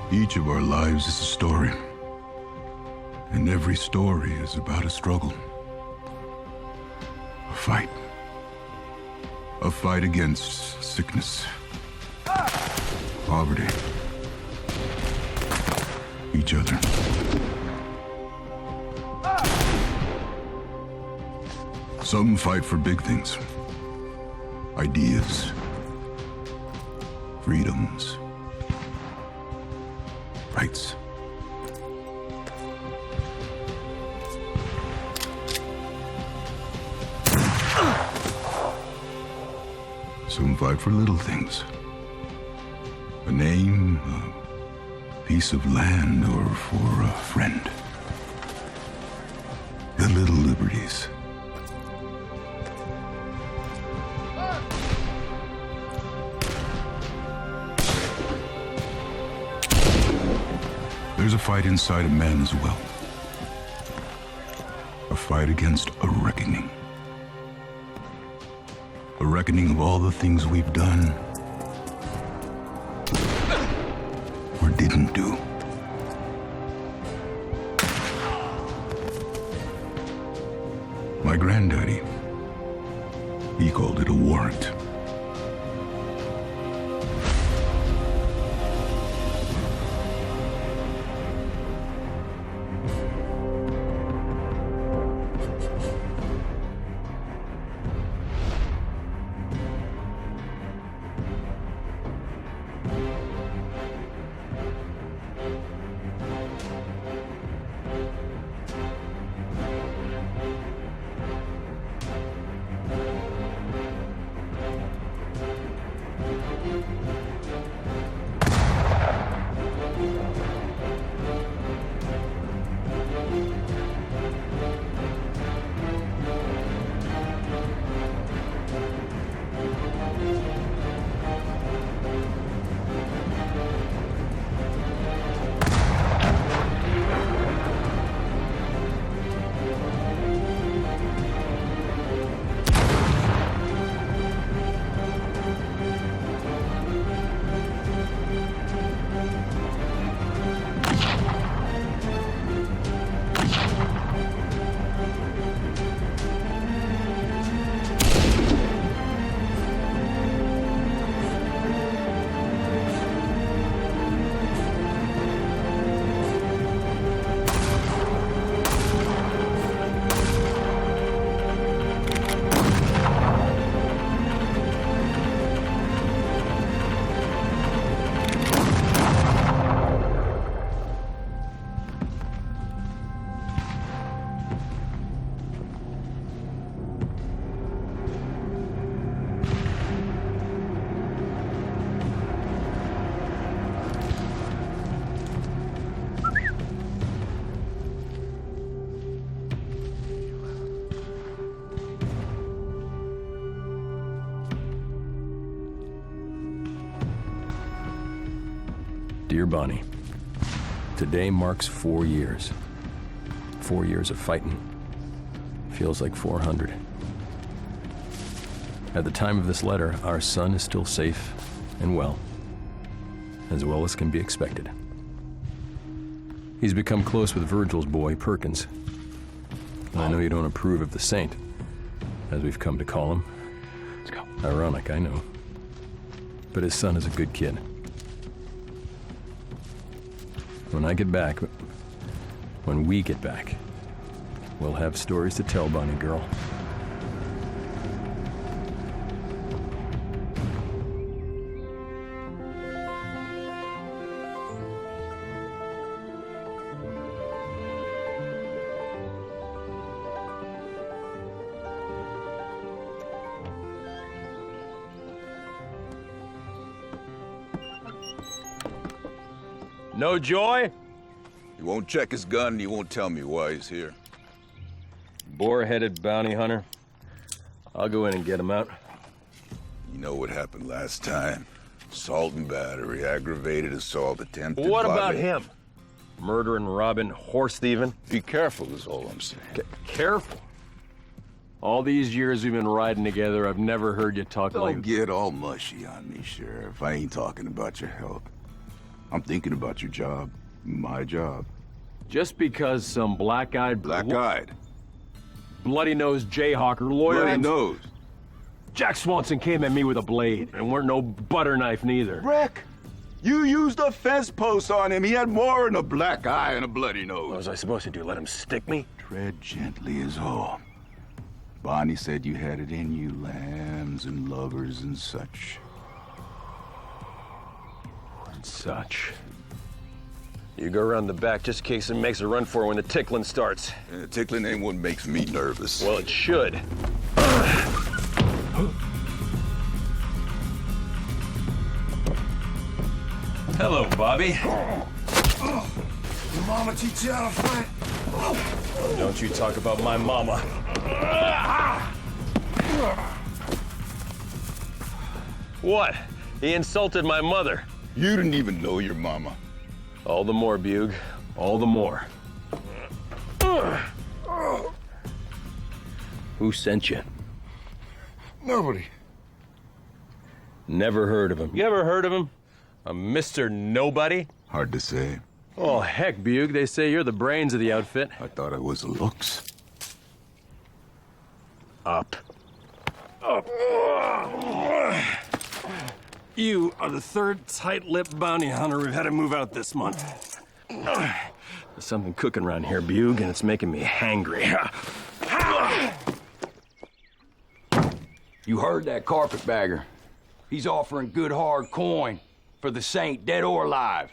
Each of our lives is a story, and every story is about a struggle. A fight. A fight against sickness, poverty, each other. Some fight for big things, ideas, freedoms, rights. Some fight for little things. A name, a piece of land, or for a friend. The little liberties. There's a fight inside a man as well. A fight against a reckoning. A reckoning of all the things we've done or didn't do. My granddaddy, he called it a warrant. Dear Bonnie, today marks 4 years. 4 years of fighting. Feels like 400. At the time of this letter, our son is still safe and well as can be expected. He's become close with Virgil's boy, Perkins. And I know you don't approve of the Saint, as we've come to call him, Let's go. Ironic, I know. But his son is a good kid. When I get back, when we get back, we'll have stories to tell, Bonnie girl. No joy? He won't check his gun and he won't tell me why he's here. Boar-headed bounty hunter. I'll go in and get him out. You know what happened last time? Assault and battery, aggravated assault, attempted What about violation. him? Murdering, robbing, horse thieving? Be careful is all I'm saying. Careful. All these years we've been riding together, I've never heard you talk Don't like... get all mushy on me, Sheriff. I ain't talking about your health. I'm thinking about your job. My job. Just because some black-eyed... Black-eyed. bloody-nosed jayhawker lawyer... Bloody nose. Jack Swanson came at me with a blade, and weren't no butter knife neither. Rick, you used a fence post on him. He had more than a black eye and a bloody nose. What was I supposed to do, let him stick me? Tread gently is all. Bonnie said you had it in you, lambs and lovers and such. And such. You go around the back just in case it makes a run for it when the tickling starts. And tickling ain't what makes me nervous. Well, it should. Hello, Bobby. Your mama teach you how to fight? Don't you talk about my mama. What? He insulted my mother. You didn't even know your mama. All the more, Bug. All the more. Who sent you? Nobody. Never heard of him. You ever heard of him? A Mr. Nobody? Hard to say. Oh, heck, Bug. They say you're the brains of the outfit. I thought I was the looks. Up. Up. You are the third tight-lipped bounty hunter we've had to move out this month. There's something cooking around here, Bug, and it's making me hangry. You heard that carpetbagger. He's offering good hard coin for the saint, dead or alive.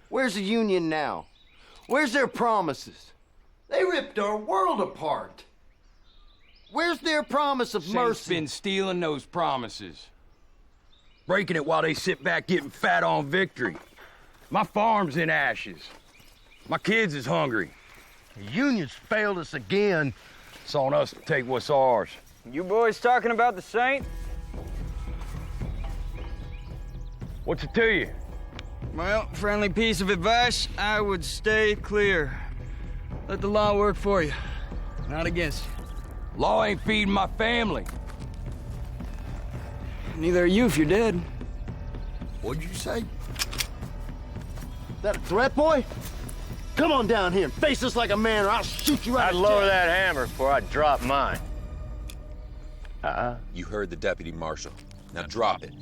Where's the Union now? Where's their promises? They ripped our world apart. Where's their promise of Saint's mercy? been stealing those promises. Breaking it while they sit back getting fat on victory. My farm's in ashes. My kids is hungry. The Union's failed us again. It's on us to take what's ours. You boys talking about the Saint? What's it to you? Well, friendly piece of advice, I would stay clear. Let the law work for you, not against you. Law ain't feeding my family. Neither are you if you're dead. What'd you say? That a threat, boy? Come on down here and face us like a man or I'll shoot you right. I'd lower that hammer before I drop mine. You heard the deputy marshal. Now drop it.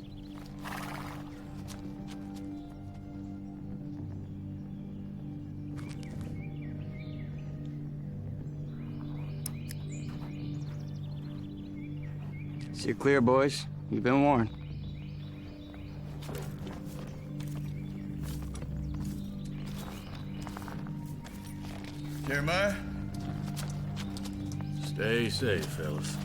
See you clear, boys. You've been warned. Jeremiah? Stay safe, fellas.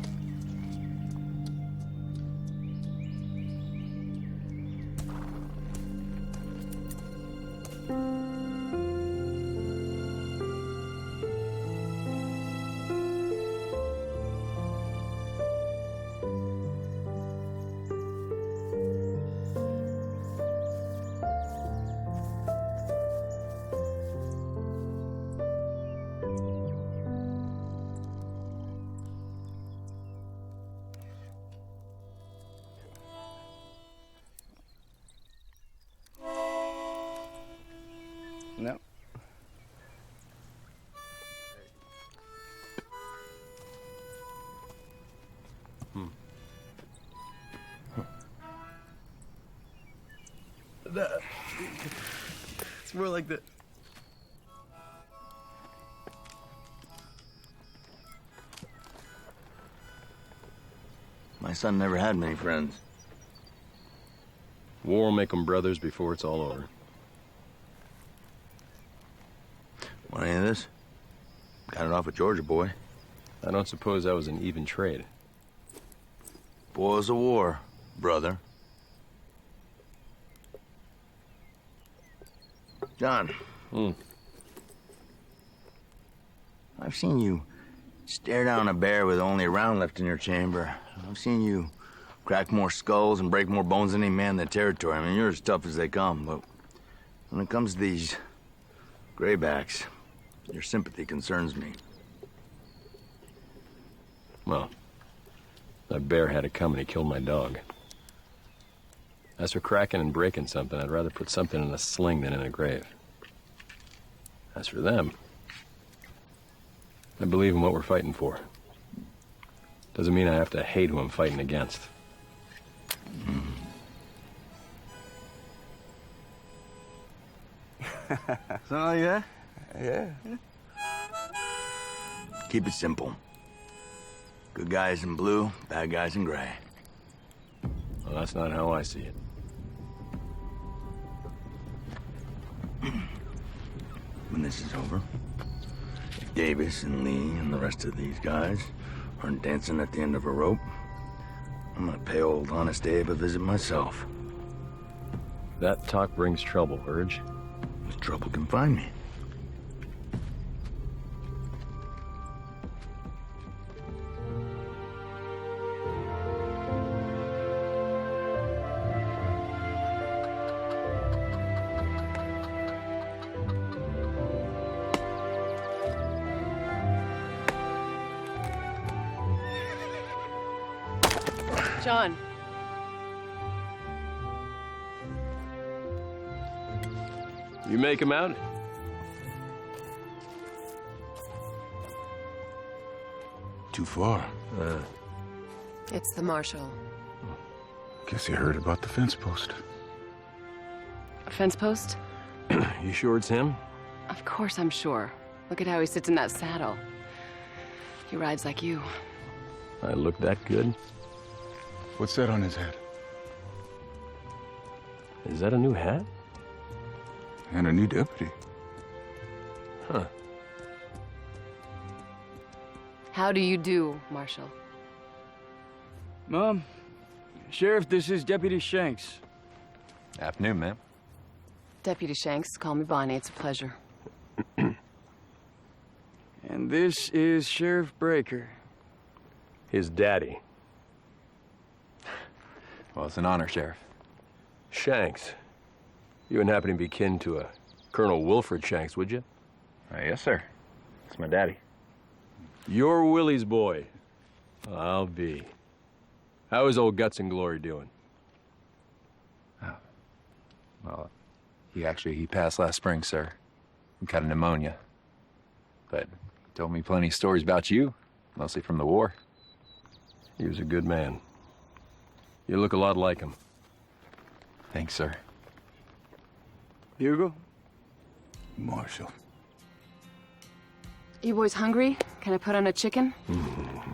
More like that. My son never had many friends. War will make them brothers before it's all over. Want any of this? Got it off a Georgia boy. I don't suppose that was an even trade. Boils of war, brother. John. I've seen you stare down a bear with only a round left in your chamber. I've seen you crack more skulls and break more bones than any man in the territory. I mean, you're as tough as they come, but when it comes to these graybacks, your sympathy concerns me. Well, that bear had it coming. He killed my dog. As for cracking and breaking something, I'd rather put something in a sling than in a grave. As for them, I believe in what we're fighting for. Doesn't mean I have to hate who I'm fighting against. Something like that? Yeah. Keep it simple. Good guys in blue, bad guys in gray. Well, that's not how I see it. When this is over, if Davis and Lee and the rest of these guys aren't dancing at the end of a rope, I'm gonna pay old Honest Abe a visit myself. That talk brings trouble, Urge. If trouble can find me. John. You make him out? Too far. It's the Marshal. Guess you heard about the fence post. A fence post? You sure it's him? Of course I'm sure. Look at how he sits in that saddle. He rides like you. I look that good? What's that on his head? Is that a new hat? And a new deputy. Huh. How do you do, Marshal? Mom, Sheriff, this is Deputy Shanks. Afternoon, ma'am. Deputy Shanks, call me Bonnie. It's a pleasure. And this is Sheriff Breaker. His daddy. Well, it's an honor, Sheriff. Shanks. You wouldn't happen to be kin to a Colonel Wilfred Shanks, would you? Yes, sir. It's my daddy. You're Willie's boy. I'll be. How is old Guts and Glory doing? Well, he passed last spring, sir. He caught a pneumonia. But he told me plenty of stories about you, mostly from the war. He was a good man. You look a lot like him. Thanks, sir. Hugo? Marshal. You boys hungry? Can I put on a chicken?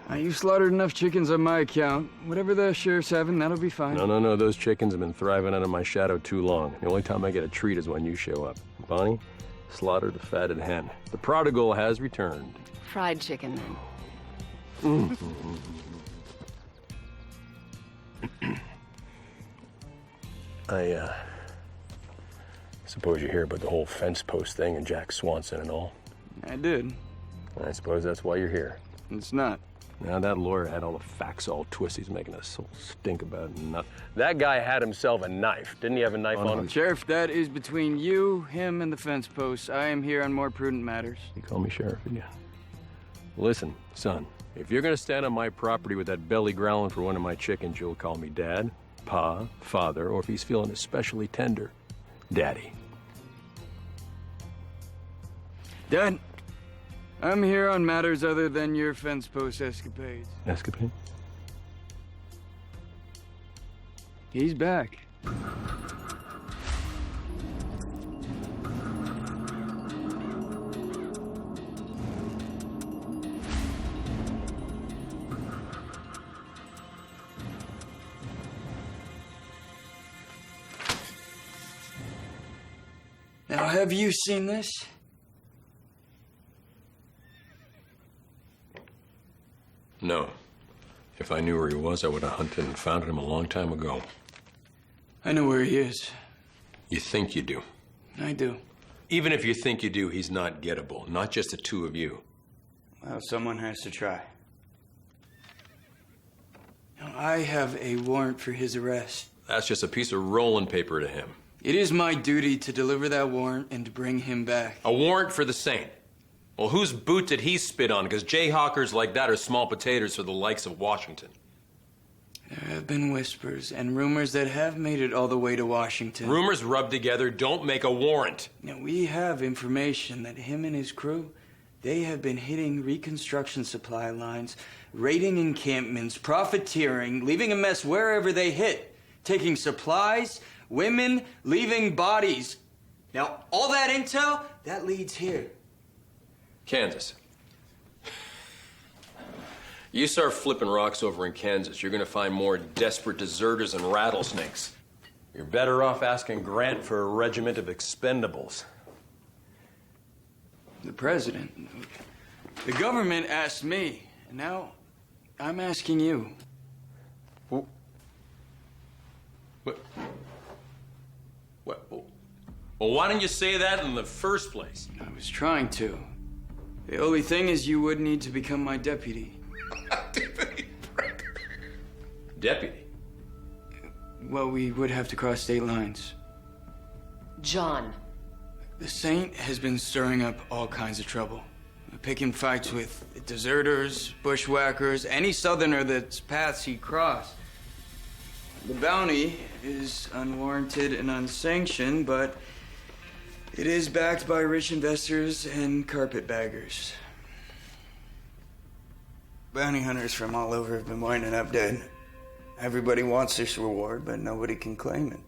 You slaughtered enough chickens on my account. Whatever the sheriff's having, that'll be fine. No. Those chickens have been thriving under my shadow too long. The only time I get a treat is when you show up. Bonnie, slaughter the fatted hen. The prodigal has returned. Fried chicken, then. I suppose you hear about the whole fence post thing and Jack Swanson and all. I did. I suppose that's why you're here. It's not. Now, that lawyer had all the facts all twisted. He's making us so stink about it. That guy had himself a knife. Didn't he have a knife on him? Sheriff, that is between you, him, and the fence post. I am here on more prudent matters. You call me sheriff again. Listen, son, if you're gonna stand on my property with that belly growling for one of my chickens, you'll call me Dad, Pa, Father, or if he's feeling especially tender, Daddy. Dad, I'm here on matters other than your fence post escapades. Escapade? He's back. Now, have you seen this? No. If I knew where he was, I would have hunted and found him a long time ago. I know where he is. You think you do. I do. Even if you think you do, he's not gettable. Not just the two of you. Well, someone has to try. Now, I have a warrant for his arrest. That's just a piece of rolling paper to him. It is my duty to deliver that warrant and to bring him back. A warrant for the Saint. Well, whose boot did he spit on? Because jayhawkers like that are small potatoes for the likes of Washington. There have been whispers and rumors that have made it all the way to Washington. Rumors rubbed together don't make a warrant. Now, we have information that him and his crew, they have been hitting reconstruction supply lines, raiding encampments, profiteering, leaving a mess wherever they hit, taking supplies, women, leaving bodies. Now, all that intel, that leads here. Kansas. You start flipping rocks over in Kansas, you're gonna find more desperate deserters and rattlesnakes. You're better off asking Grant for a regiment of expendables. The president, the government asked me, and now I'm asking you. What? Well, why didn't you say that in the first place? I was trying to. The only thing is you would need to become my deputy. Deputy? Well, we would have to cross state lines. John. The Saint has been stirring up all kinds of trouble. Picking fights with deserters, bushwhackers, any southerner that's paths he crossed. The bounty is unwarranted and unsanctioned, but it is backed by rich investors and carpetbaggers. Bounty hunters from all over have been winding up dead. Everybody wants this reward, but nobody can claim it.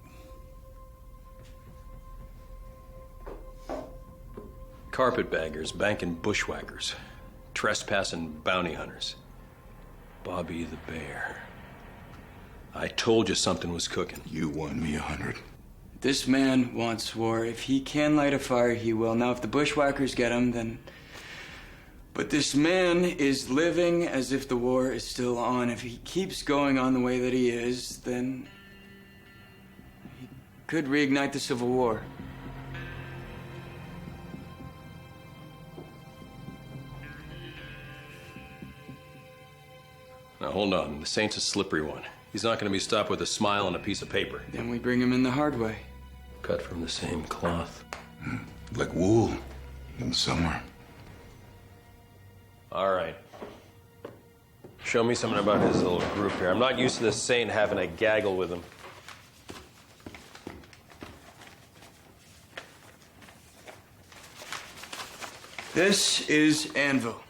Carpetbaggers, banking bushwhackers, trespassing bounty hunters. Bobby the Bear. I told you something was cooking. You won me 100. This man wants war. If he can light a fire, he will. Now, if the bushwhackers get him, then... But this man is living as if the war is still on. If he keeps going on the way that he is, then... he could reignite the Civil War. Now, hold on. The Saint's a slippery one. He's not going to be stopped with a smile and a piece of paper. Then we bring him in the hard way. Cut from the same cloth. Like wool in summer. All right. Show me something about his little group here. I'm not used to the Saint having a gaggle with him. This is Anvil.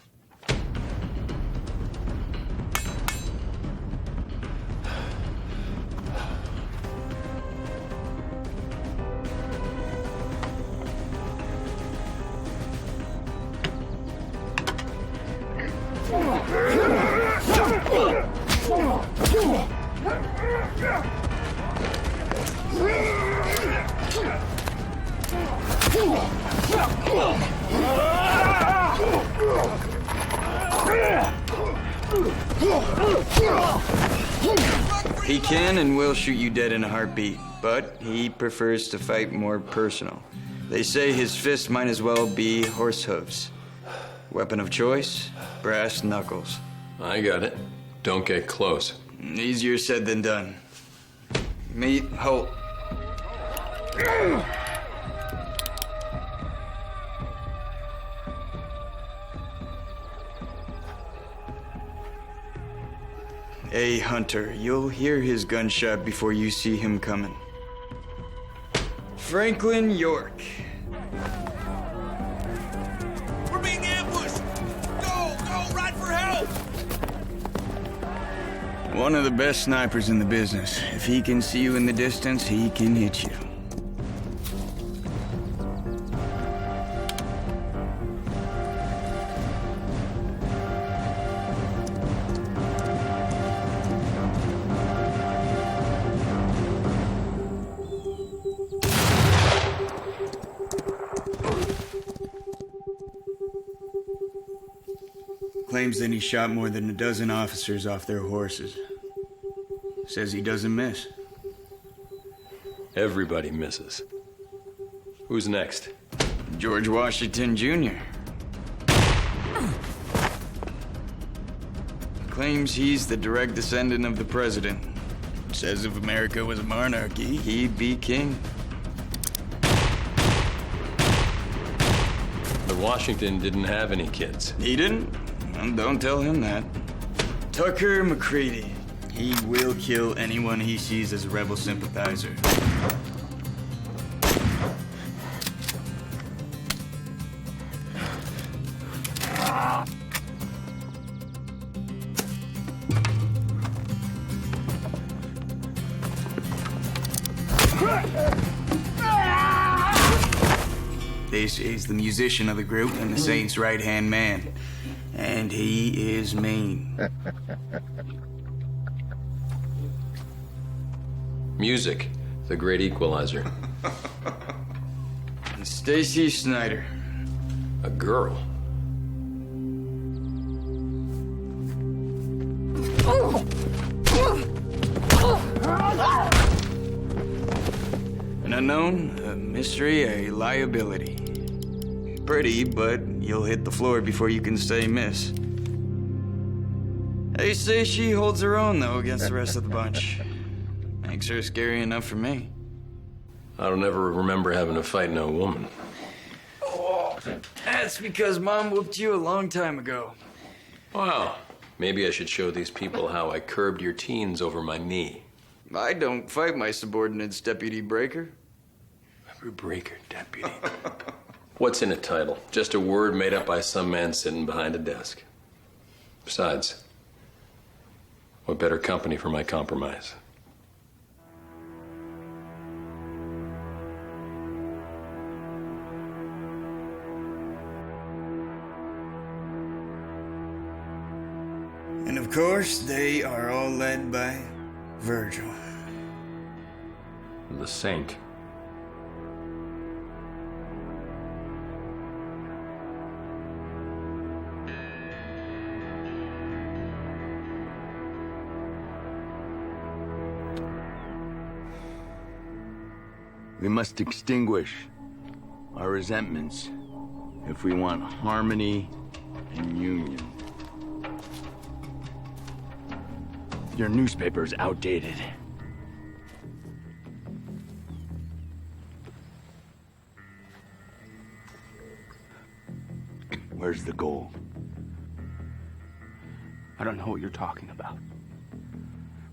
He can and will shoot you dead in a heartbeat, but he prefers to fight more personal. They say his fist might as well be horse hooves. Weapon of choice, brass knuckles. I got it. Don't get close. Easier said than done. Meet Holt. A hunter. You'll hear his gunshot before you see him coming. Franklin York. We're being ambushed! Go! Go! Ride for help! One of the best snipers in the business. If he can see you in the distance, he can hit you. claims that he shot more than a dozen officers off their horses. Says he doesn't miss. Everybody misses. Who's next? George Washington Jr. Claims he's the direct descendant of the president. Says if America was a monarchy, he'd be king. But Washington didn't have any kids. He didn't? Well, don't tell him that. Tucker McCready. He will kill anyone he sees as a rebel sympathizer. This is the musician of the group and the Saint's right-hand man. And he is mean. Music, the great equalizer. Stacy Snyder. A girl. An unknown, a mystery, a liability. Pretty, but you'll hit the floor before you can say miss. They say she holds her own, though, against the rest of the bunch. Makes her scary enough for me. I don't ever remember having to fight no woman. Oh, that's because Mom whooped you a long time ago. Wow. Maybe I should show these people how I curbed your teens over my knee. I don't fight my subordinates, Deputy Breaker. Breaker, deputy. What's in a title? Just a word made up by some man sitting behind a desk. Besides, what better company for my compromise? And of course, they are all led by Virgil. The Saint. We must extinguish our resentments if we want harmony and union. Your newspaper's outdated. Where's the gold? I don't know what you're talking about.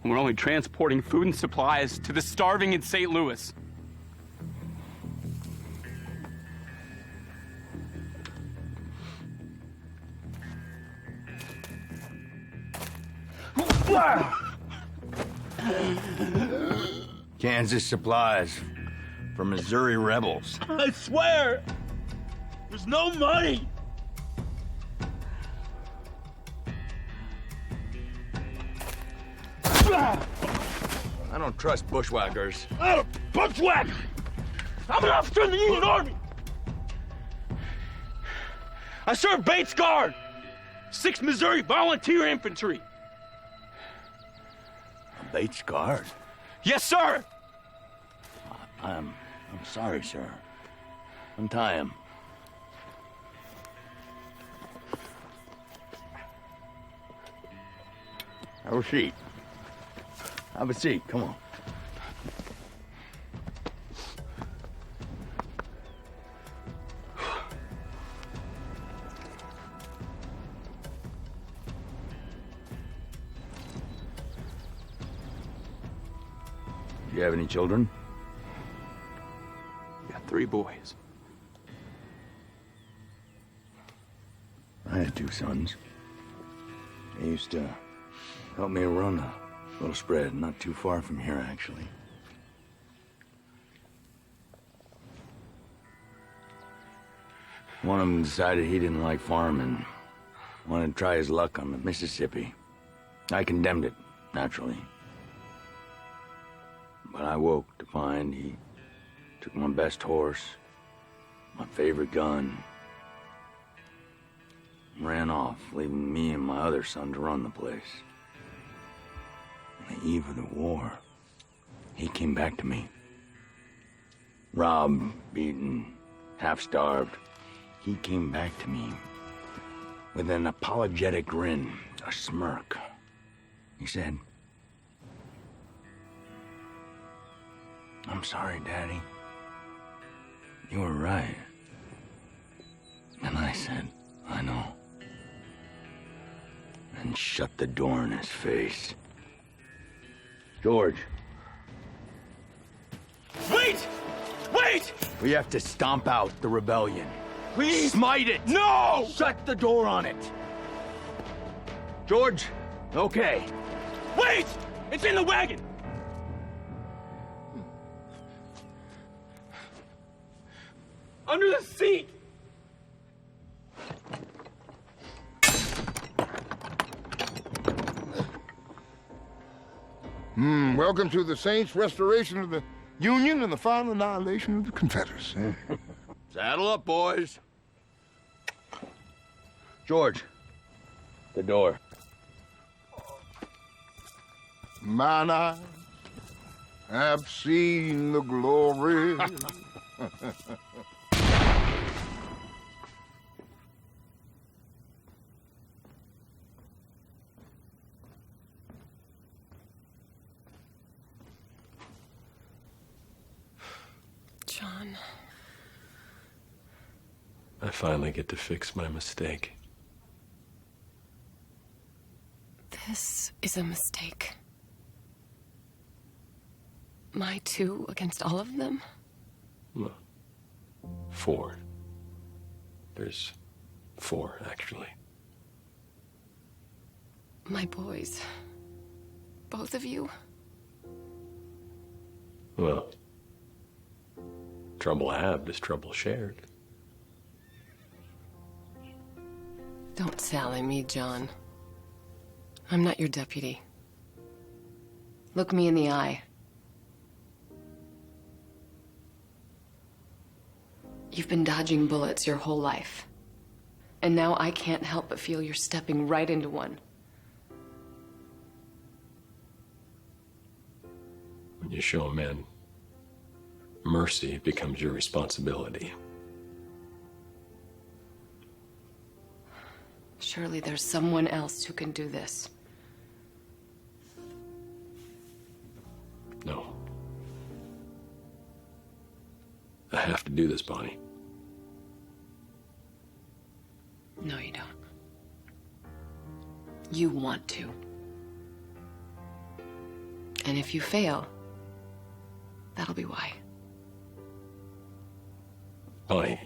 We're only transporting food and supplies to the starving in St. Louis. Kansas supplies for Missouri rebels. I swear, there's no money. I don't trust bushwhackers. I'm a bushwhacker. I'm an officer in the Union Army. I served Bates Guard, 6th Missouri Volunteer Infantry. Bates Guard? Yes, sir. I'm sorry, sir. Untie him. Have a seat. Have a seat. Come on. Do you have any children? We got 3 boys. I had 2 sons. They used to help me run a little spread not too far from here, actually. One of them decided he didn't like farming, wanted to try his luck on the Mississippi. I condemned it, naturally. But I woke to find he took my best horse, my favorite gun, ran off, leaving me and my other son to run the place. On the eve of the war, he came back to me. Robbed, beaten, half-starved. He came back to me with an apologetic grin, a smirk. He said, "I'm sorry, Daddy. You were right." And I said, "I know." And shut the door in his face. George. Wait! Wait! We have to stomp out the rebellion. Please! Smite it! No! Shut the door on it! George, okay. Wait! It's in the wagon! Under the seat! Welcome to the Saints' restoration of the Union and the final annihilation of the Confederacy. Saddle up, boys. George, the door. Mine eyes have seen the glory. John. I finally get to fix my mistake. This is a mistake. My two against all of them? Well, 4. There's 4, actually. My boys. Both of you? Well, trouble halved is trouble shared. Don't sally me, John. I'm not your deputy. Look me in the eye. You've been dodging bullets your whole life. And now I can't help but feel you're stepping right into one. When you show a man mercy, it becomes your responsibility. Surely there's someone else who can do this. No. I have to do this, Bonnie. No, you don't. You want to. And if you fail, that'll be why. Bonnie.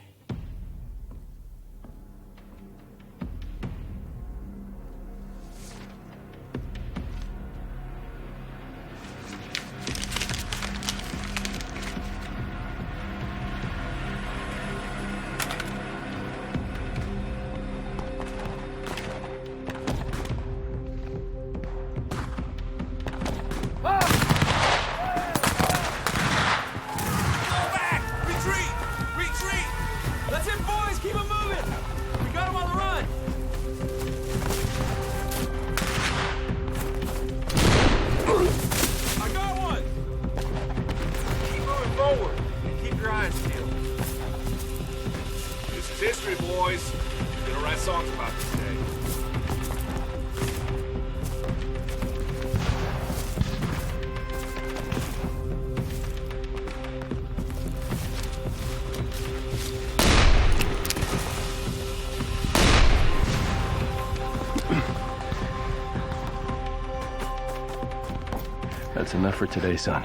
That's enough for today, son.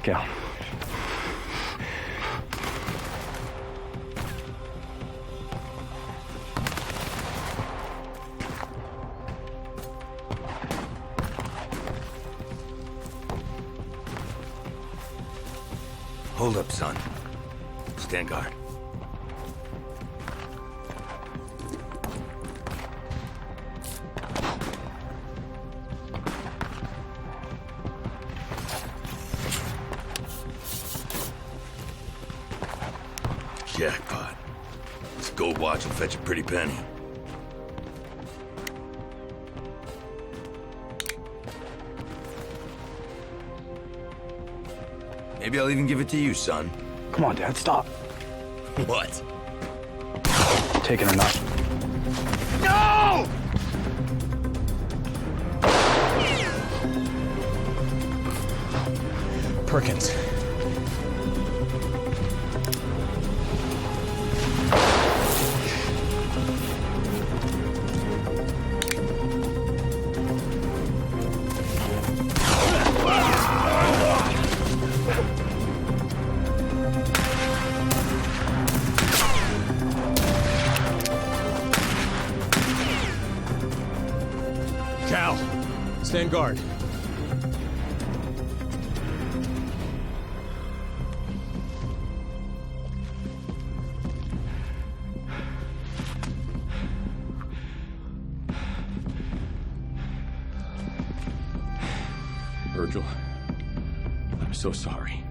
Cal. Hold up, son. Stand guard. Jackpot. Let's gold watch will fetch a pretty penny. Maybe I'll even give it to you, son. Come on, Dad, stop. What? Taking or not. No! Perkins. Cal, stand guard. Virgil, I'm so sorry.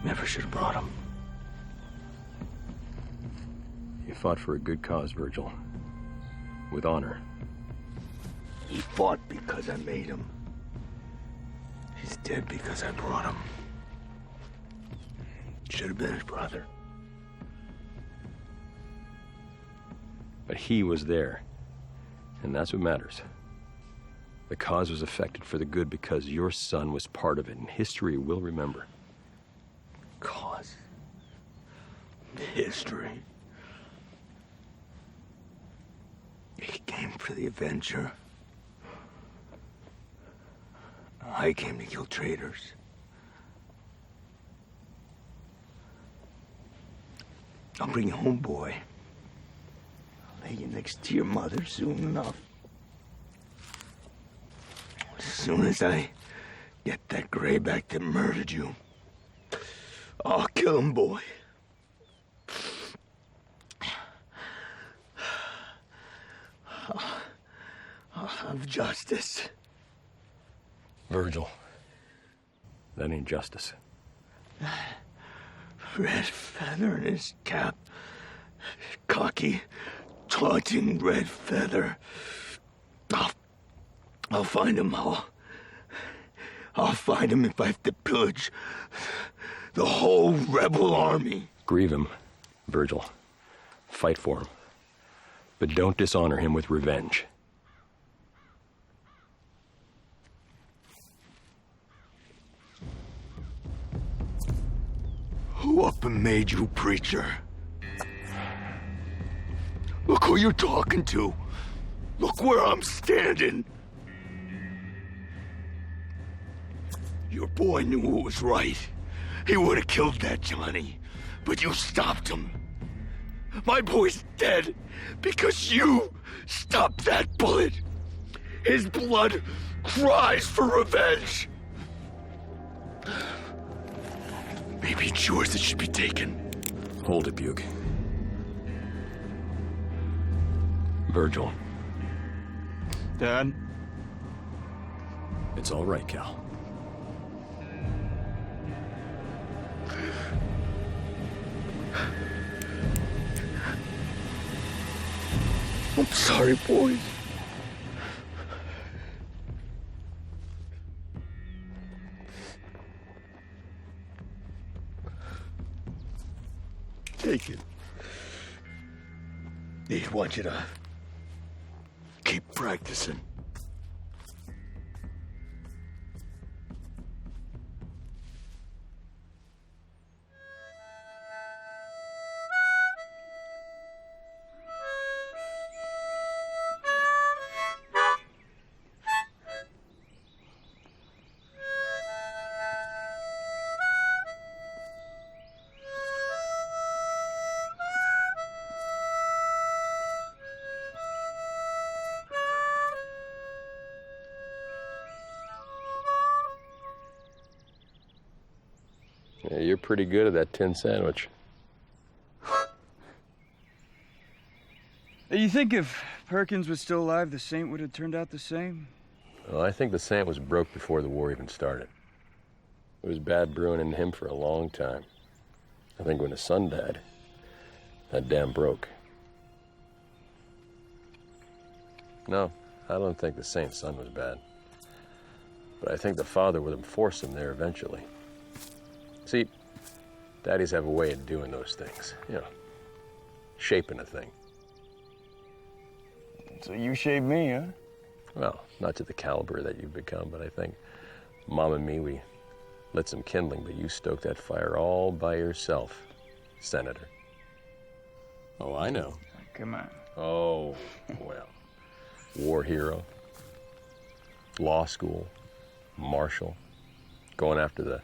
Never should have brought him. You fought for a good cause, Virgil. With honor. He fought because I made him. He's dead because I brought him. Should have been his brother. But he was there. And that's what matters. The cause was affected for the good because your son was part of it, and history will remember. Cause. History. He came for the Avenger. I came to kill traitors. I'll bring you home, boy. I'll lay you next to your mother soon enough. As soon as I get that grayback that murdered you, I'll kill him, boy. I'll have justice. Virgil, that ain't justice. Red feather in his cap. Cocky, taunting red feather. I'll find him. I'll find him if I have to pillage the whole rebel army. Grieve him, Virgil. Fight for him. But don't dishonor him with revenge. Who up and made you preacher? Look who you're talking to. Look where I'm standing. Your boy knew what was right. He would have killed that Johnny, but you stopped him. My boy's dead because you stopped that bullet. His blood cries for revenge. Maybe it's yours that should be taken. Hold it, Buke. Virgil. Dad? It's all right, Cal. I'm sorry, boys. Take it. They want you to keep practicing. Yeah, you're pretty good at that tin sandwich. You think if Perkins was still alive, the Saint would have turned out the same? Well, I think the Saint was broke before the war even started. It was bad brewing in him for a long time. I think when his son died, that dam broke. No, I don't think the Saint's son was bad. But I think the father would have forced him there eventually. See, daddies have a way of doing those things, you know, shaping a thing. So you shaved me, huh? Well, not to the caliber that you've become, but I think Mom and me, we lit some kindling, but you stoked that fire all by yourself, Senator. Oh, I know. Come on. Oh, well. War hero, law school, marshal, going after the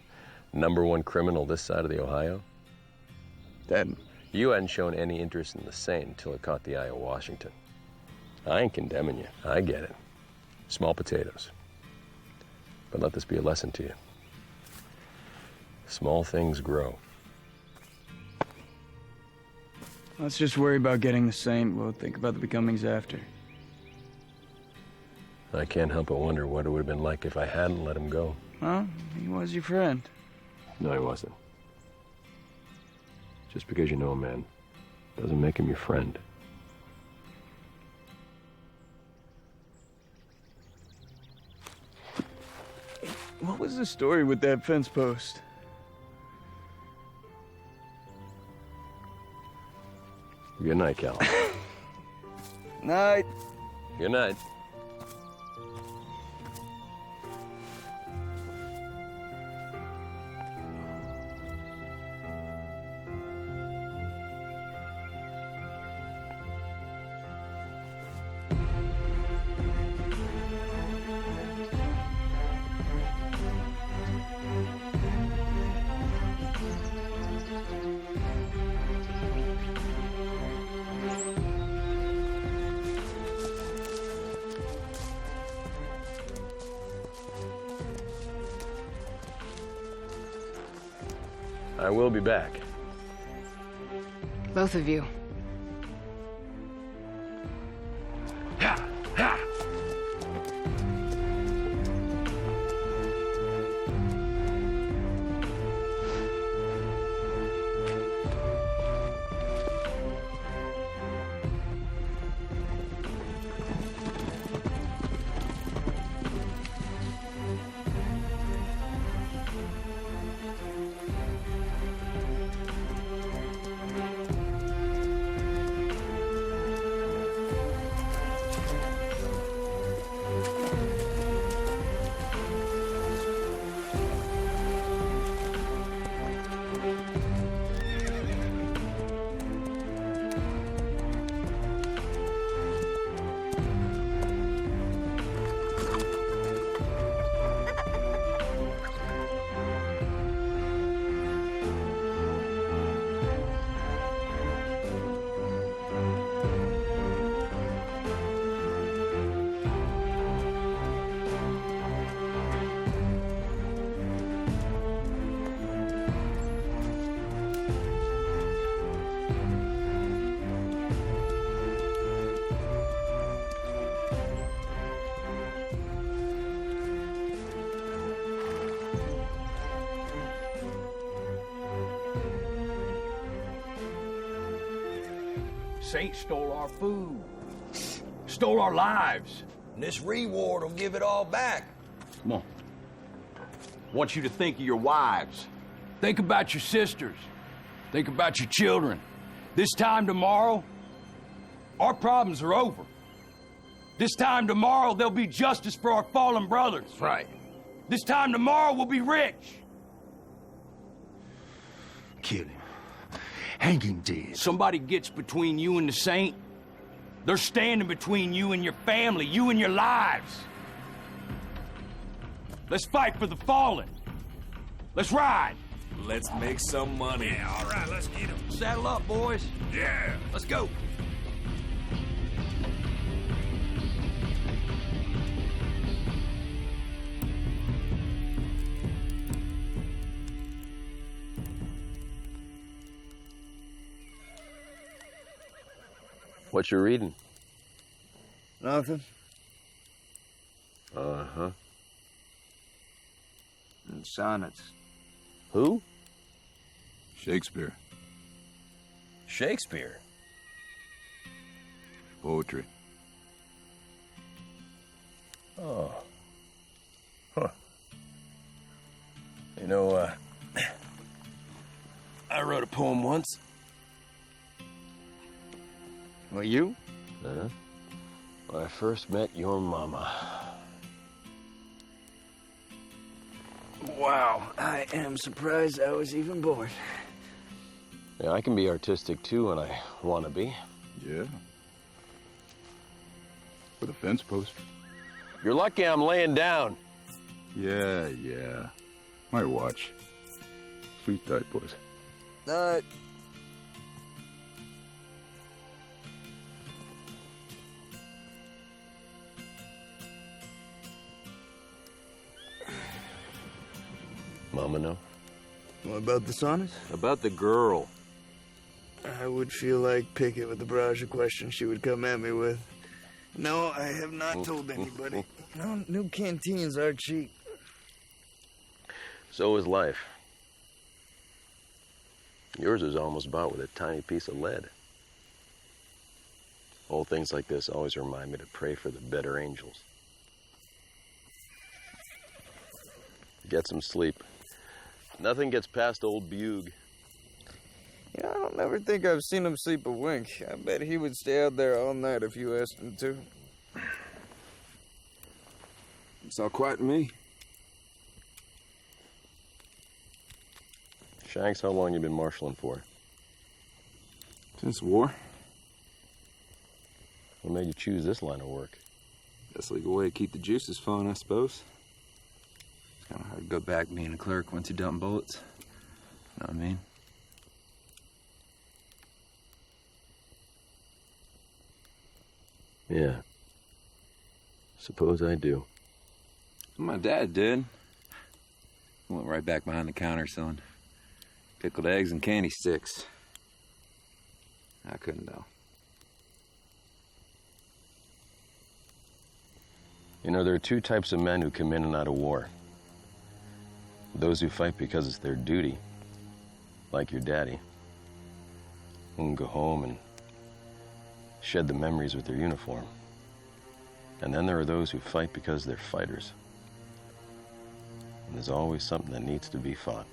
#1 criminal this side of the Ohio. Dad. You hadn't shown any interest in the Saint until it caught the eye of Washington. I ain't condemning you. I get it. Small potatoes. But let this be a lesson to you. Small things grow. Let's just worry about getting the Saint. We'll think about the becomings after. I can't help but wonder what it would have been like if I hadn't let him go. Huh? He was your friend. No, he wasn't. Just because you know a man doesn't make him your friend. What was the story with that fence post? Good night, Cal. Night. Good night. I will be back. Both of you. Saint stole our food, stole our lives. And this reward will give it all back. Come on. I want you to think of your wives. Think about your sisters. Think about your children. This time tomorrow, our problems are over. This time tomorrow, there'll be justice for our fallen brothers. That's right. This time tomorrow, we'll be rich. Kill him. Hang him dead. Somebody gets between you and the Saint, they're standing between you and your family, you and your lives. Let's fight for the fallen. Let's ride. Let's make some money. Yeah, all right, let's get him. Saddle up, boys. Yeah. Let's go. What you reading? Nothing. Uh-huh. Sonnets. Who? Shakespeare. Shakespeare. Poetry. Oh. Huh. You know, I wrote a poem once. Well, you? Uh-huh. When I first met your mama. Wow, I am surprised I was even born. Yeah, I can be artistic too when I want to be. Yeah. With a fence post. You're lucky I'm laying down. Yeah. My watch. Sweet tight, boys. Mama know? What about the sonnets? About the girl. I would feel like Pickett with the barrage of questions she would come at me with. No, I have not told anybody. No, new canteens are cheap. So is life. Yours is almost bought with a tiny piece of lead. Old things like this always remind me to pray for the better angels. Get some sleep. Nothing gets past old Bug. Yeah, I don't never think I've seen him sleep a wink. I bet he would stay out there all night if you asked him to. It's all quiet to me. Shanks, how long you been marshalling for? Since the war. What made you choose this line of work? Best legal way to keep the juices flowing, I suppose. It's kind of hard to go back being a clerk once you dump bullets. You know what I mean? Yeah. Suppose I do. My dad did. He went right back behind the counter selling pickled eggs and candy sticks. I couldn't, though. You know, there are two types of men who come in and out of war. Those who fight because it's their duty, like your daddy, who can go home and shed the memories with their uniform. And then there are those who fight because they're fighters. And there's always something that needs to be fought.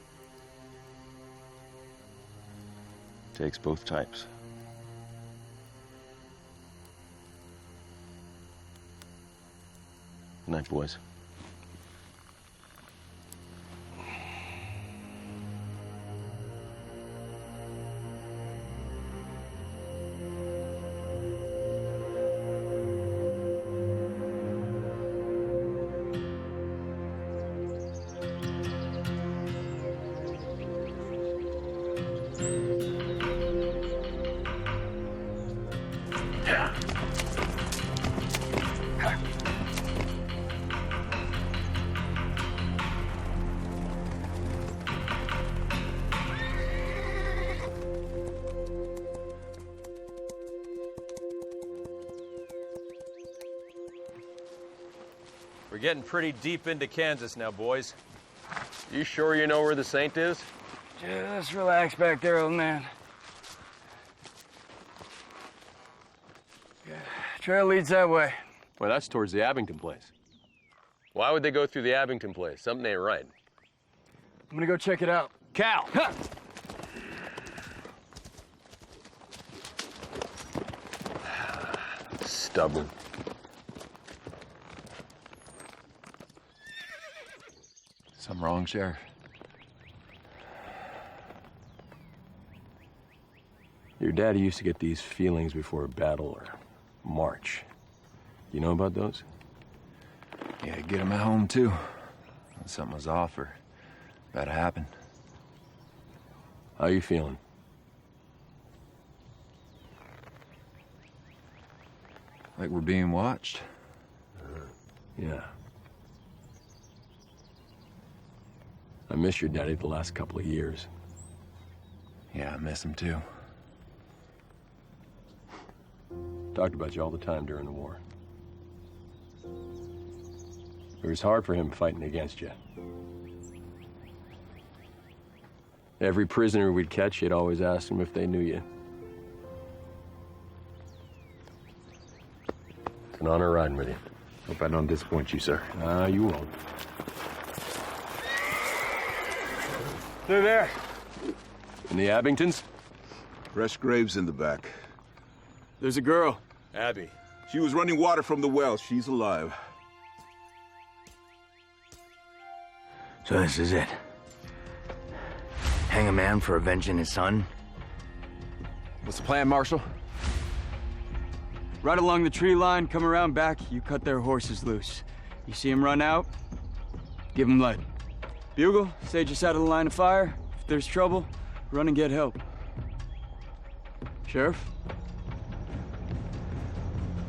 Takes both types. Good night, boys. We're getting pretty deep into Kansas now, boys. You sure you know where the Saint is? Just relax back there, old man. Yeah, trail leads that way. Well, that's towards the Abington place. Why would they go through the Abington place? Something ain't right. I'm gonna go check it out. Cal! Ha! Stubborn. Something wrong, Sheriff? Your daddy used to get these feelings before a battle or march. You know about those? Yeah, get him at home, too. When something was off or about to happen. How you feeling? Like we're being watched? Yeah. I miss your daddy the last couple of years. Yeah, I miss him, too. Talked about you all the time during the war. It was hard for him fighting against you. Every prisoner we'd catch, he'd always ask them if they knew you. It's an honor riding with you. Hope I don't disappoint you, sir. You won't. They're there. And the Abingtons? Fresh graves in the back. There's a girl. Abby. She was running water from the well. She's alive. So this is it. Hang a man for avenging his son? What's the plan, Marshal? Right along the tree line, come around back, you cut their horses loose. You see them run out, give them lead. Bugle, stay just out of the line of fire. If there's trouble, run and get help. Sheriff?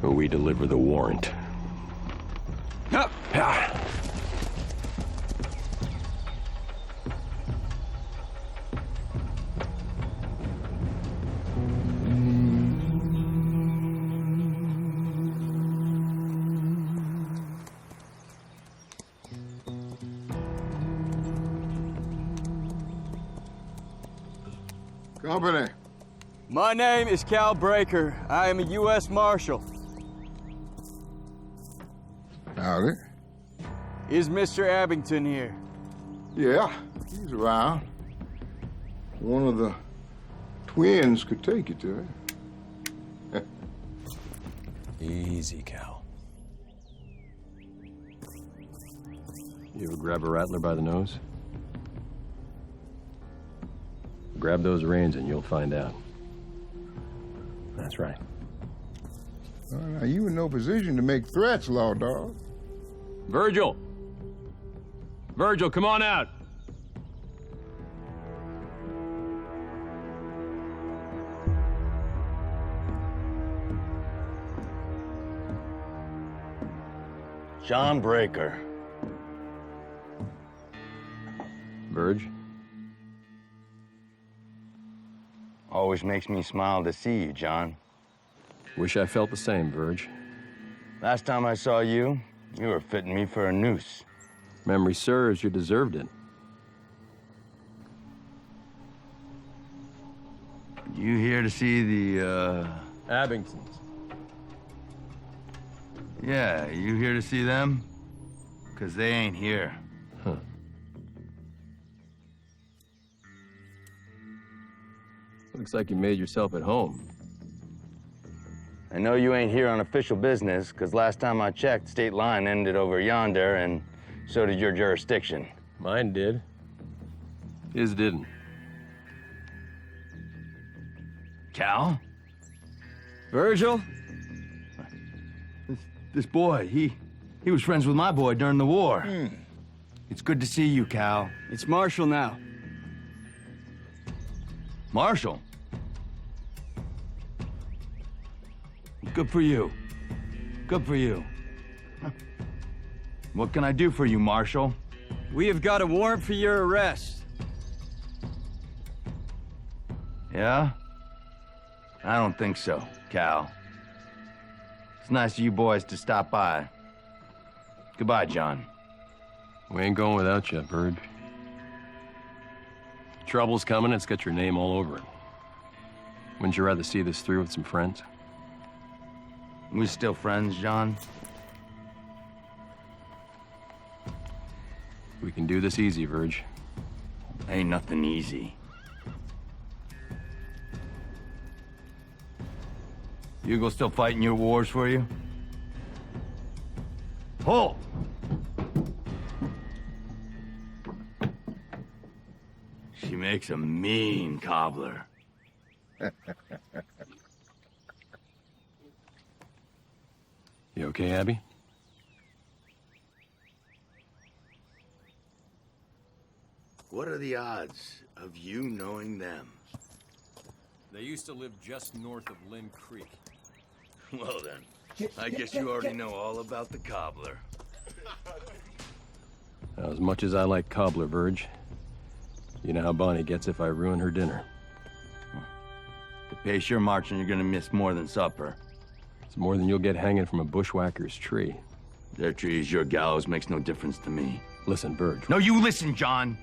We deliver the warrant. Up! Company. My name is Cal Breaker. I am a U.S. Marshal. Howdy. Is Mr. Abington here? Yeah, he's around. One of the twins could take you to him. Easy, Cal. You ever grab a rattler by the nose? Grab those reins and you'll find out. That's right. Now, you in no position to make threats, Law Dog. Virgil! Virgil, come on out! John Breaker. Verge? Always makes me smile to see you, John. Wish I felt the same, Verge. Last time I saw you, you were fitting me for a noose. Memory serves, you deserved it. You here to see the, Abingtons. Yeah, you here to see them? 'Cause they ain't here. Huh. Looks like you made yourself at home. I know you ain't here on official business, 'cause last time I checked, state line ended over yonder, and so did your jurisdiction. Mine did. His didn't. Cal? Virgil? This boy, he was friends with my boy during the war. It's good to see you, Cal. It's Marshal now. Marshal? Good for you. Good for you. What can I do for you, Marshal? We have got a warrant for your arrest. Yeah? I don't think so, Cal. It's nice of you boys to stop by. Goodbye, John. We ain't going without you, Verge. Trouble's coming, it's got your name all over it. Wouldn't you rather see this through with some friends? We still friends, John? We can do this easy, Verge. Ain't nothing easy. Hugo still fighting your wars for you? Halt! She makes a mean cobbler. You okay, Abby? What are the odds of you knowing them? They used to live just north of Lynn Creek. Well then, I guess you already know all about the cobbler. Now, as much as I like cobbler, Verge, you know how Bonnie gets if I ruin her dinner. To pace your marching, you're gonna miss more than supper. It's more than you'll get hanging from a bushwhacker's tree. Their tree is your gallows, makes no difference to me. Listen, Burge. No, you listen, John.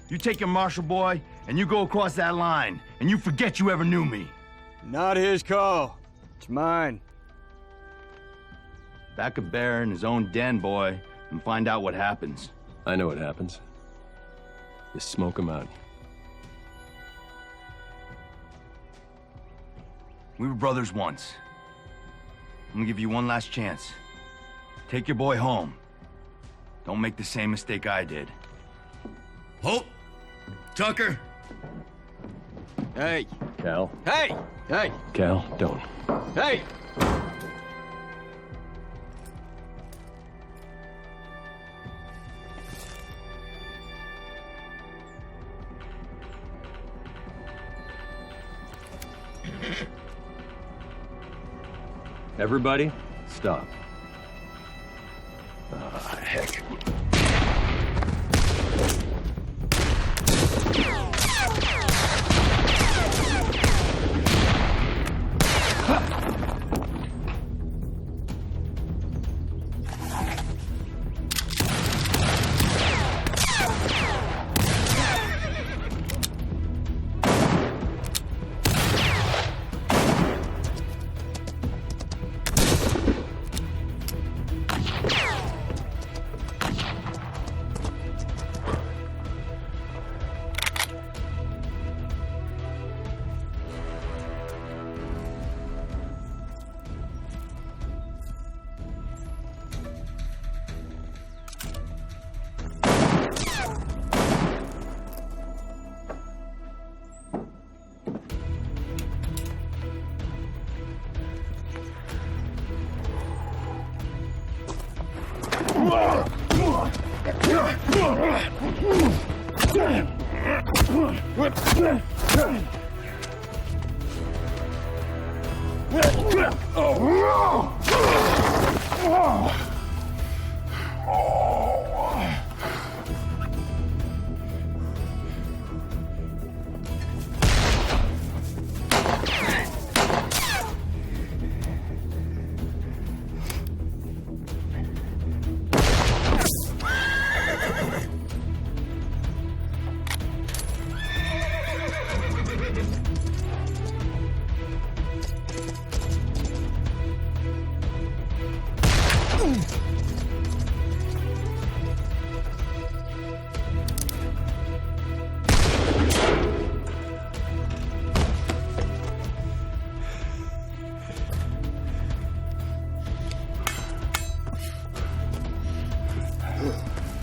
You take your marshal boy, and you go across that line, and you forget you ever knew me. Not his call. It's mine. Back a bear in his own den, boy, and find out what happens. I know what happens. You smoke him out. We were brothers once. I'm gonna give you one last chance. Take your boy home. Don't make the same mistake I did. Holt! Tucker! Hey! Cal. Hey! Hey! Cal, don't. Hey! Everybody, stop. Ah, heck.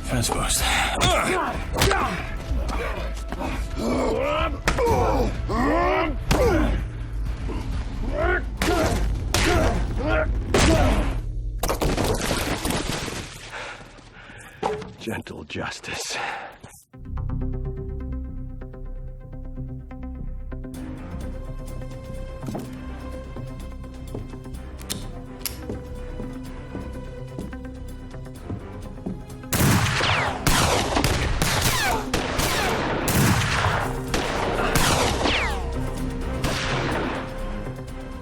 Fence post. Gentle justice.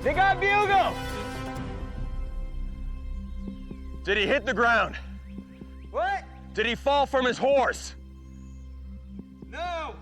They got Bugle! Did he hit the ground? What? Did he fall from his horse? No!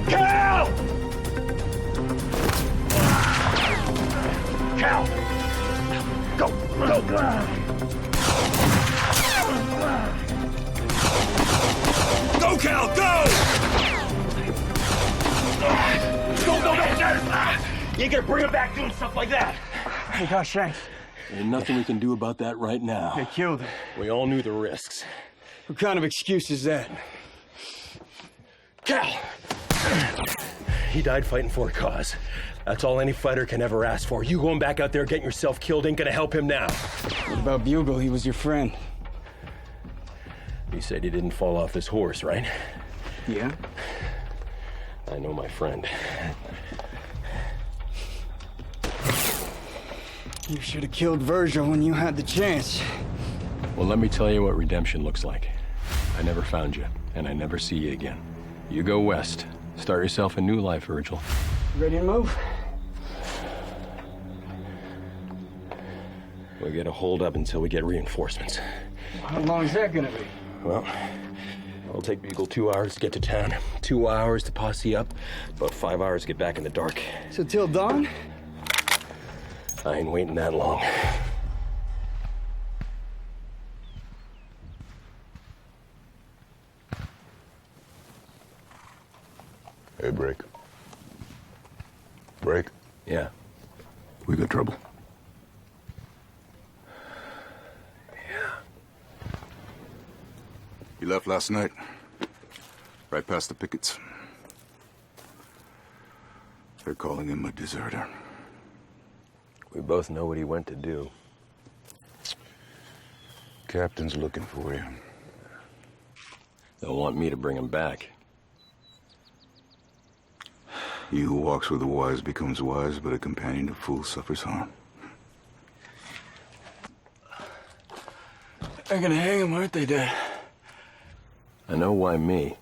Cal! Cal! Go! Go! Go, Cal! Go! Go! You ain't gonna bring him back doing stuff like that! He got shanked. Ain't nothing we can do about that right now. They killed him. We all knew the risks. What kind of excuse is that? Cal! He died fighting for a cause. That's all any fighter can ever ask for. You going back out there getting yourself killed ain't gonna help him now. What about Bugle? He was your friend. You said he didn't fall off his horse, right? Yeah? I know my friend. You should have killed Virgil when you had the chance. Well, let me tell you what redemption looks like. I never found you, and I never see you again. You go west. Start yourself a new life, Virgil. Ready to move? We'll get a hold up until we get reinforcements. How long is that gonna be? Well, it'll take Bugle 2 hours to get to town, 2 hours to posse up, about 5 hours to get back in the dark. So till dawn? I ain't waiting that long. Hey, Break. Break? Yeah. We got trouble. He left last night. Right past the pickets. They're calling him a deserter. We both know what he went to do. Captain's looking for you. They'll want me to bring him back. He who walks with the wise becomes wise, but a companion of fools suffers harm. They're gonna hang him, aren't they, Dad? I know why me,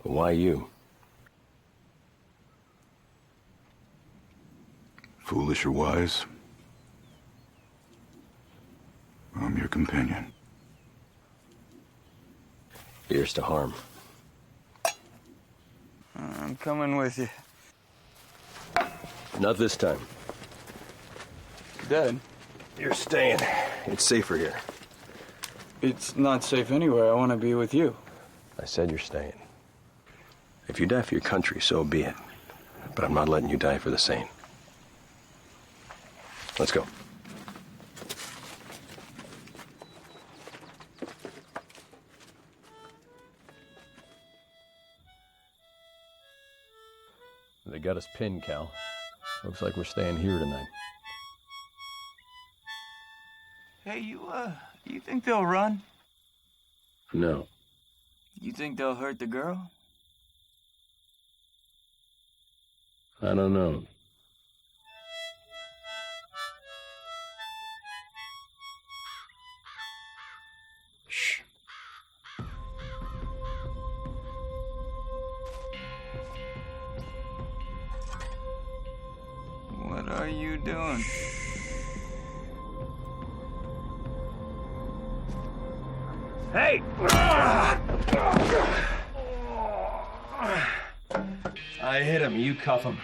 but why you? Foolish or wise, I'm your companion. Here's to harm. I'm coming with you. Not this time. Dad? You're staying. It's safer here. It's not safe anywhere. I want to be with you. I said you're staying. If you die for your country, so be it. But I'm not letting you die for the sane. Let's go. They got us pinned, Cal. Looks like we're staying here tonight. Hey, you think they'll run? No. You think they'll hurt the girl? I don't know. Shh. What are you doing? Hey! I hit him. You cuff him.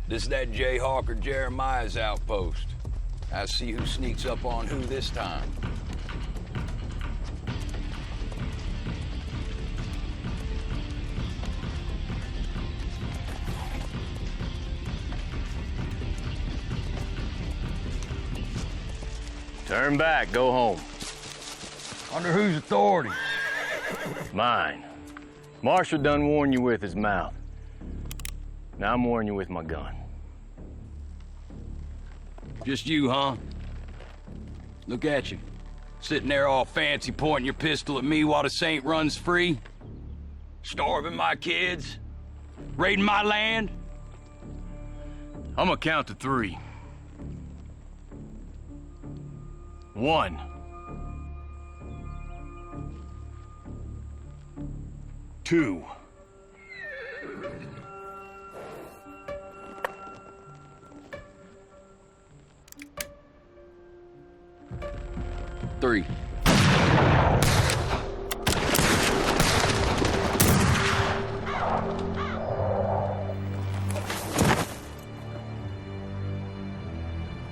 This that Jayhawker Jeremiah's outpost. I see who sneaks up on who this time. Turn back, go home. Under whose authority? Mine. Marshall done warned you with his mouth. Now I'm warning you with my gun. Just you, huh? Look at you. Sitting there all fancy pointing your pistol at me while the Saint runs free. Starving my kids. Raiding my land. I'm gonna count to 3. 1. 2. 3.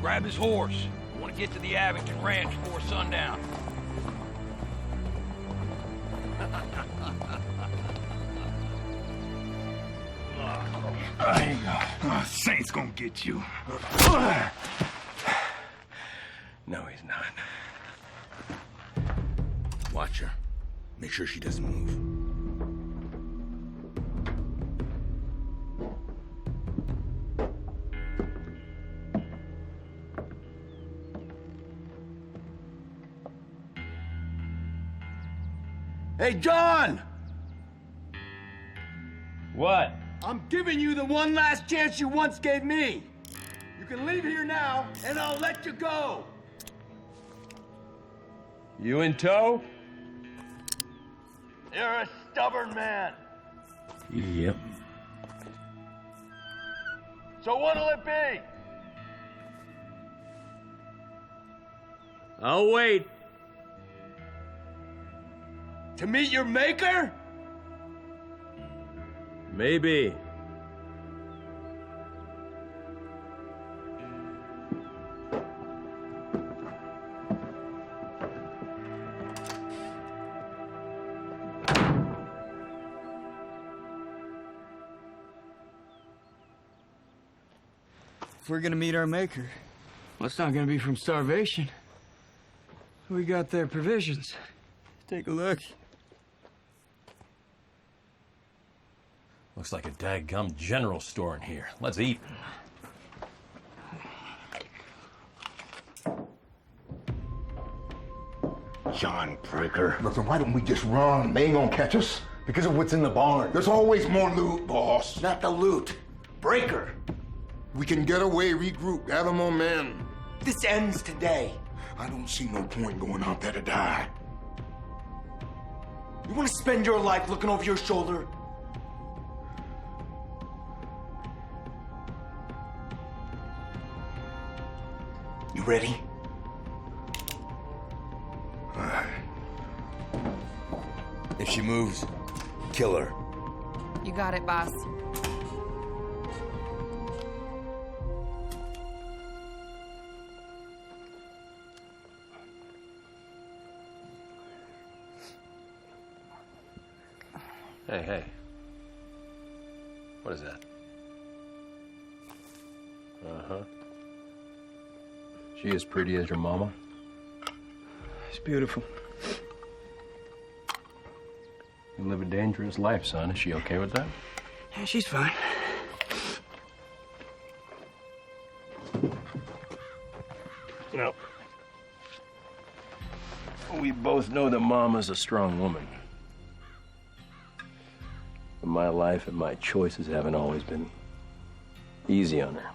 Grab his horse. I want to get to the Abington Ranch before sundown. There you go. Oh, Saint's gonna get you. No, he's not. Watch her. Make sure she doesn't move. Hey, John! What? I'm giving you the one last chance you once gave me. You can leave here now, and I'll let you go. You in tow? You're a stubborn man. Yep. So what'll it be? I'll wait. To meet your maker? Maybe. If we're gonna meet our maker, well, it's not gonna be from starvation. We got their provisions. Take a look. Looks like a daggum general store in here. Let's eat. John Breaker. Listen, why don't we just run? They ain't gonna catch us. Because of what's in the barn. There's always more loot, boss. Not the loot. Breaker. We can get away, regroup, gather more men. This ends today. I don't see no point going out there to die. You want to spend your life looking over your shoulder? You ready? All right. If she moves, kill her. You got it, boss. Hey, hey. What is that? Uh-huh. She as pretty as your mama? It's beautiful. You live a dangerous life, son. Is she okay with that? Yeah, she's fine. No. We both know that Mama's a strong woman. But my life and my choices haven't always been easy on her.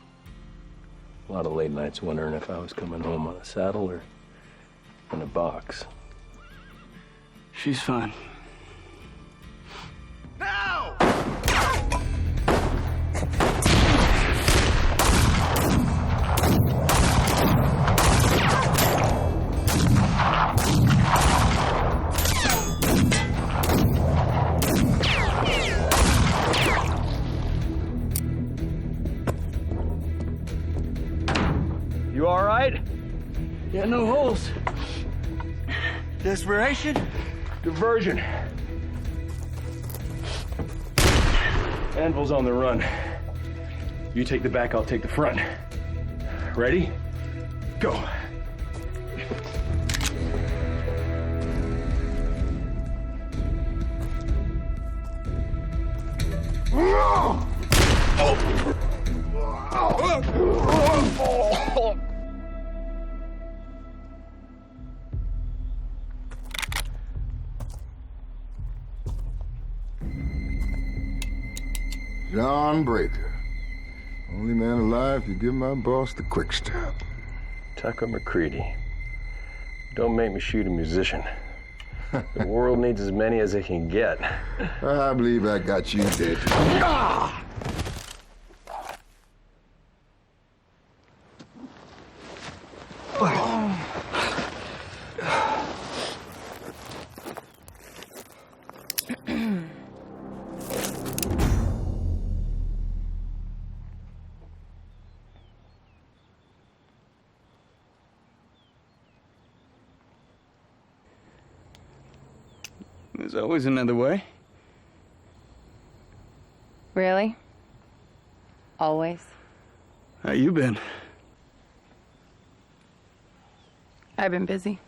A lot of late nights wondering if I was coming home on a saddle or in a box. She's fine. Now! You all right? Yeah, no holes. Desperation? Diversion. Anvil's on the run. You take the back, I'll take the front. Ready? Go. John Breaker. Only man alive to give my boss the quick step. Tucker McCready. Don't make me shoot a musician. The world needs as many as it can get. I believe I got you dead. There's always another way. Really? Always? How you been? I've been busy.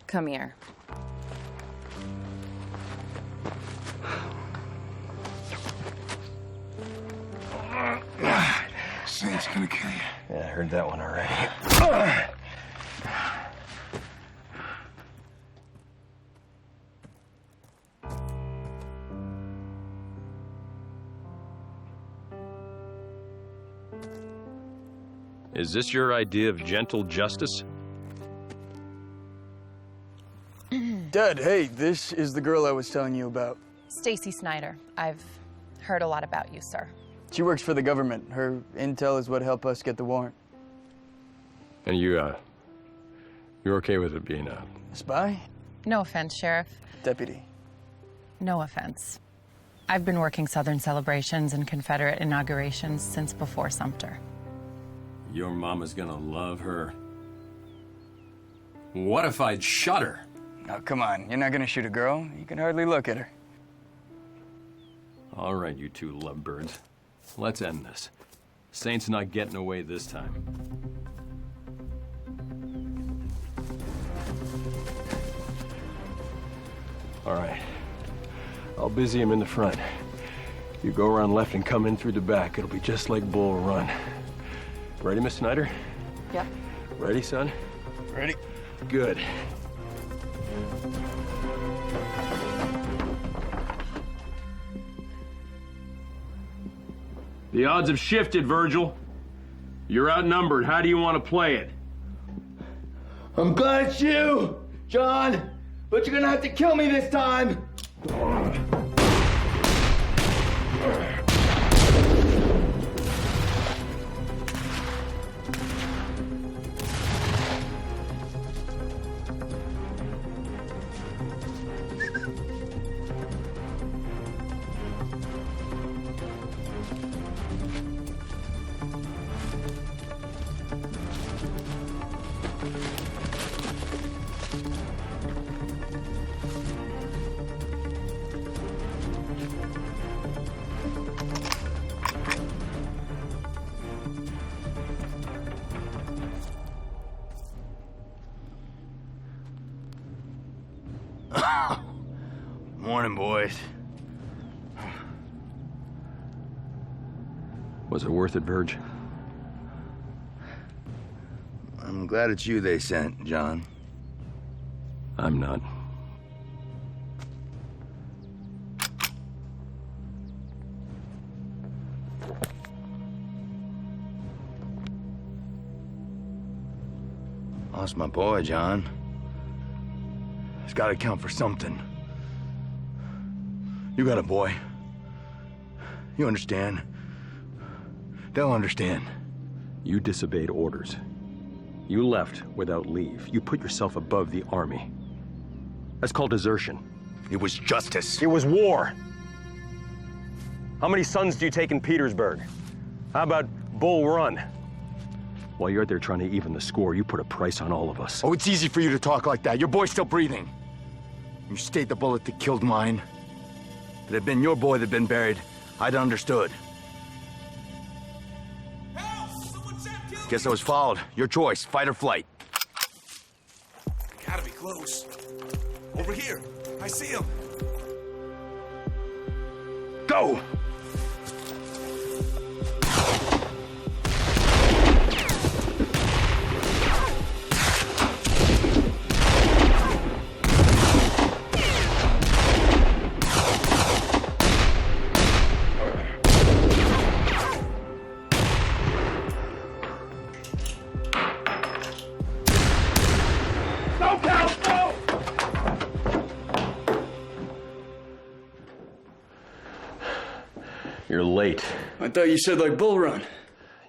Come here. Saint's gonna kill you. Yeah, I heard that one already. Is this your idea of gentle justice? Dad, hey, this is the girl I was telling you about. Stacy Snyder. I've heard a lot about you, sir. She works for the government. Her intel is what helped us get the warrant. And you're okay with it being a spy? No offense, Sheriff. Deputy. No offense. I've been working Southern celebrations and Confederate inaugurations since before Sumter. Your mama's gonna love her. What if I'd shot her? Oh, come on. You're not gonna shoot a girl. You can hardly look at her. All right, you two lovebirds. Let's end this. Saint's not getting away this time. All right. I'll busy him in the front. You go around left and come in through the back. It'll be just like Bull Run. Ready, Miss Snyder? Yep. Ready, son? Ready. Good. The odds have shifted, Virgil. You're outnumbered. How do you want to play it? I'm glad it's you, John, but you're gonna have to kill me this time. Morning, boys. Was it worth it, Verge? I'm glad it's you they sent, John. I'm not. Lost my boy, John. It's gotta count for something. You got a boy. You understand. They'll understand. You disobeyed orders. You left without leave. You put yourself above the army. That's called desertion. It was justice. It was war. How many sons do you take in Petersburg? How about Bull Run? While you're out there trying to even the score, you put a price on all of us. Oh, it's easy for you to talk like that. Your boy's still breathing. You stayed the bullet that killed mine. If it had been your boy that'd been buried, I'd have understood. Guess I was fouled. Your choice, fight or flight. Gotta be close. Over here. I see him. Go! You're late. I thought you said like Bull Run.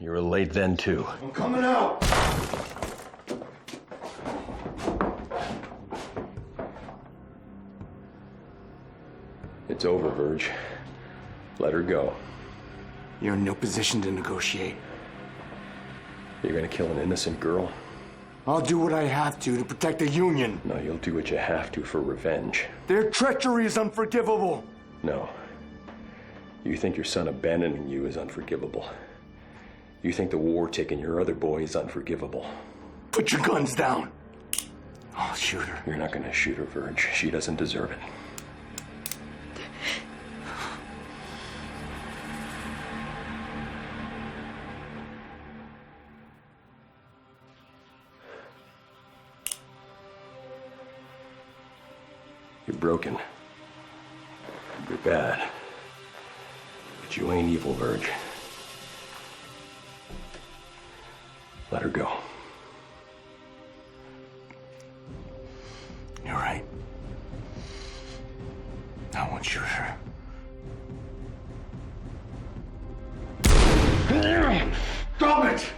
You were late then, too. I'm coming out. It's over, Verge. Let her go. You're in no position to negotiate. You're gonna kill an innocent girl? I'll do what I have to protect the Union. No, you'll do what you have to for revenge. Their treachery is unforgivable. No. You think your son abandoning you is unforgivable. You think the war taking your other boy is unforgivable. Put your guns down. I'll shoot her. You're not gonna shoot her, Verge. She doesn't deserve it. You're broken. You're bad. But you ain't evil, Verge. Let her go. You're right. I won't shoot her. Stop it!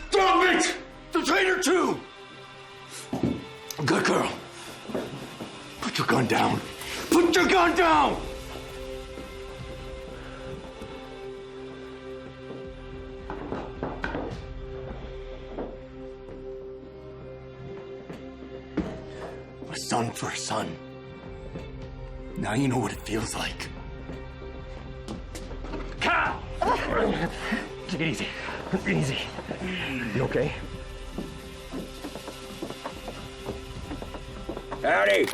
Stop it! The traitor too! Good girl. Put your gun down. Put your gun down! A son for a son. Now you know what it feels like. Cal! Take it easy. Easy. You okay? Howdy.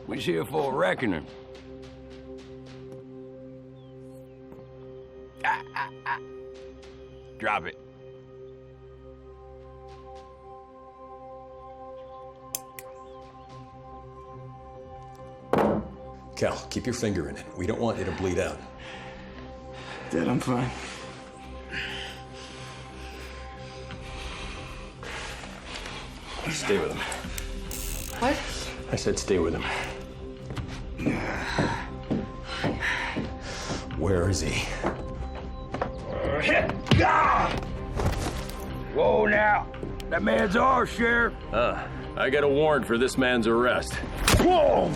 We're here for a reckoning. Drop it. Cal, keep your finger in it. We don't want you to bleed out. Dad, I'm fine. Stay with him. What? I said stay with him. Where is he? Whoa now. That man's ours, Sheriff. I got a warrant for this man's arrest. Whoa!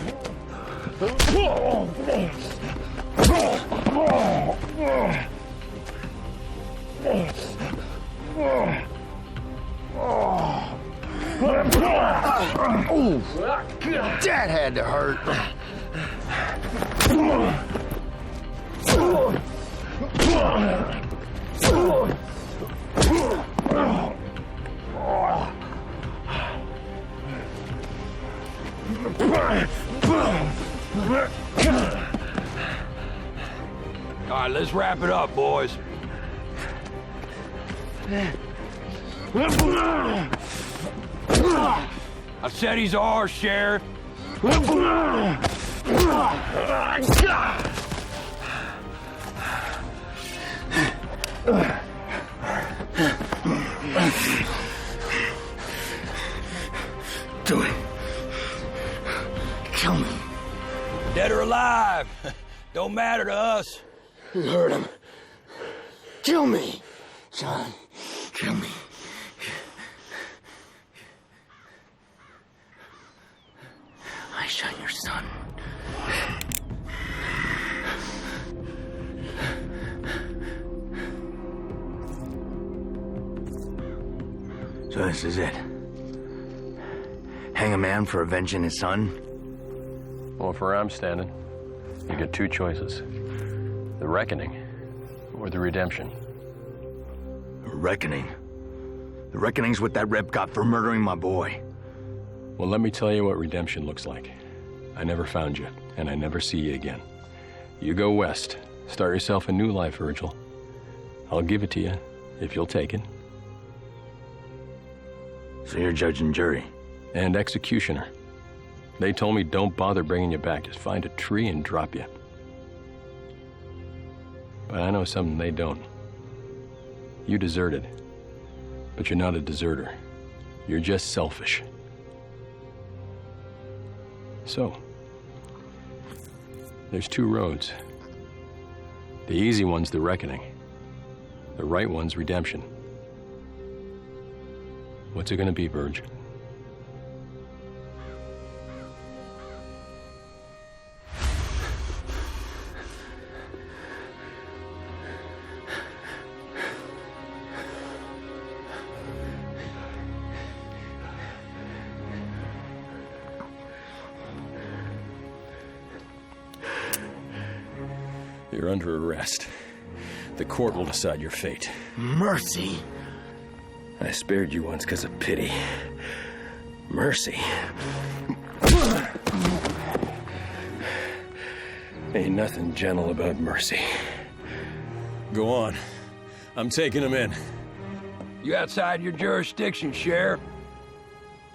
That had to hurt. All right, let's wrap it up, boys. I said he's ours, Sheriff. Do it. Kill me. Dead or alive, don't matter to us. You heard him. Kill me, John. Kill me. I shot your son. So this is it. Hang a man for avenging his son? Well, for where I'm standing, you get two choices. The reckoning or the redemption. Reckoning? The reckoning's what that rep got for murdering my boy. Well, let me tell you what redemption looks like. I never found you, and I never see you again. You go west. Start yourself a new life, Virgil. I'll give it to you, if you'll take it. So you're judge and jury? And executioner. They told me don't bother bringing you back. Just find a tree and drop you. But I know something they don't. You deserted. But you're not a deserter. You're just selfish. So, there's two roads. The easy one's the reckoning. The right one's redemption. What's it gonna be, Verge? You're under arrest. The court will decide your fate. Mercy? I spared you once because of pity. Mercy. Ain't nothing gentle about mercy. Go on. I'm taking him in. You outside your jurisdiction, Sheriff.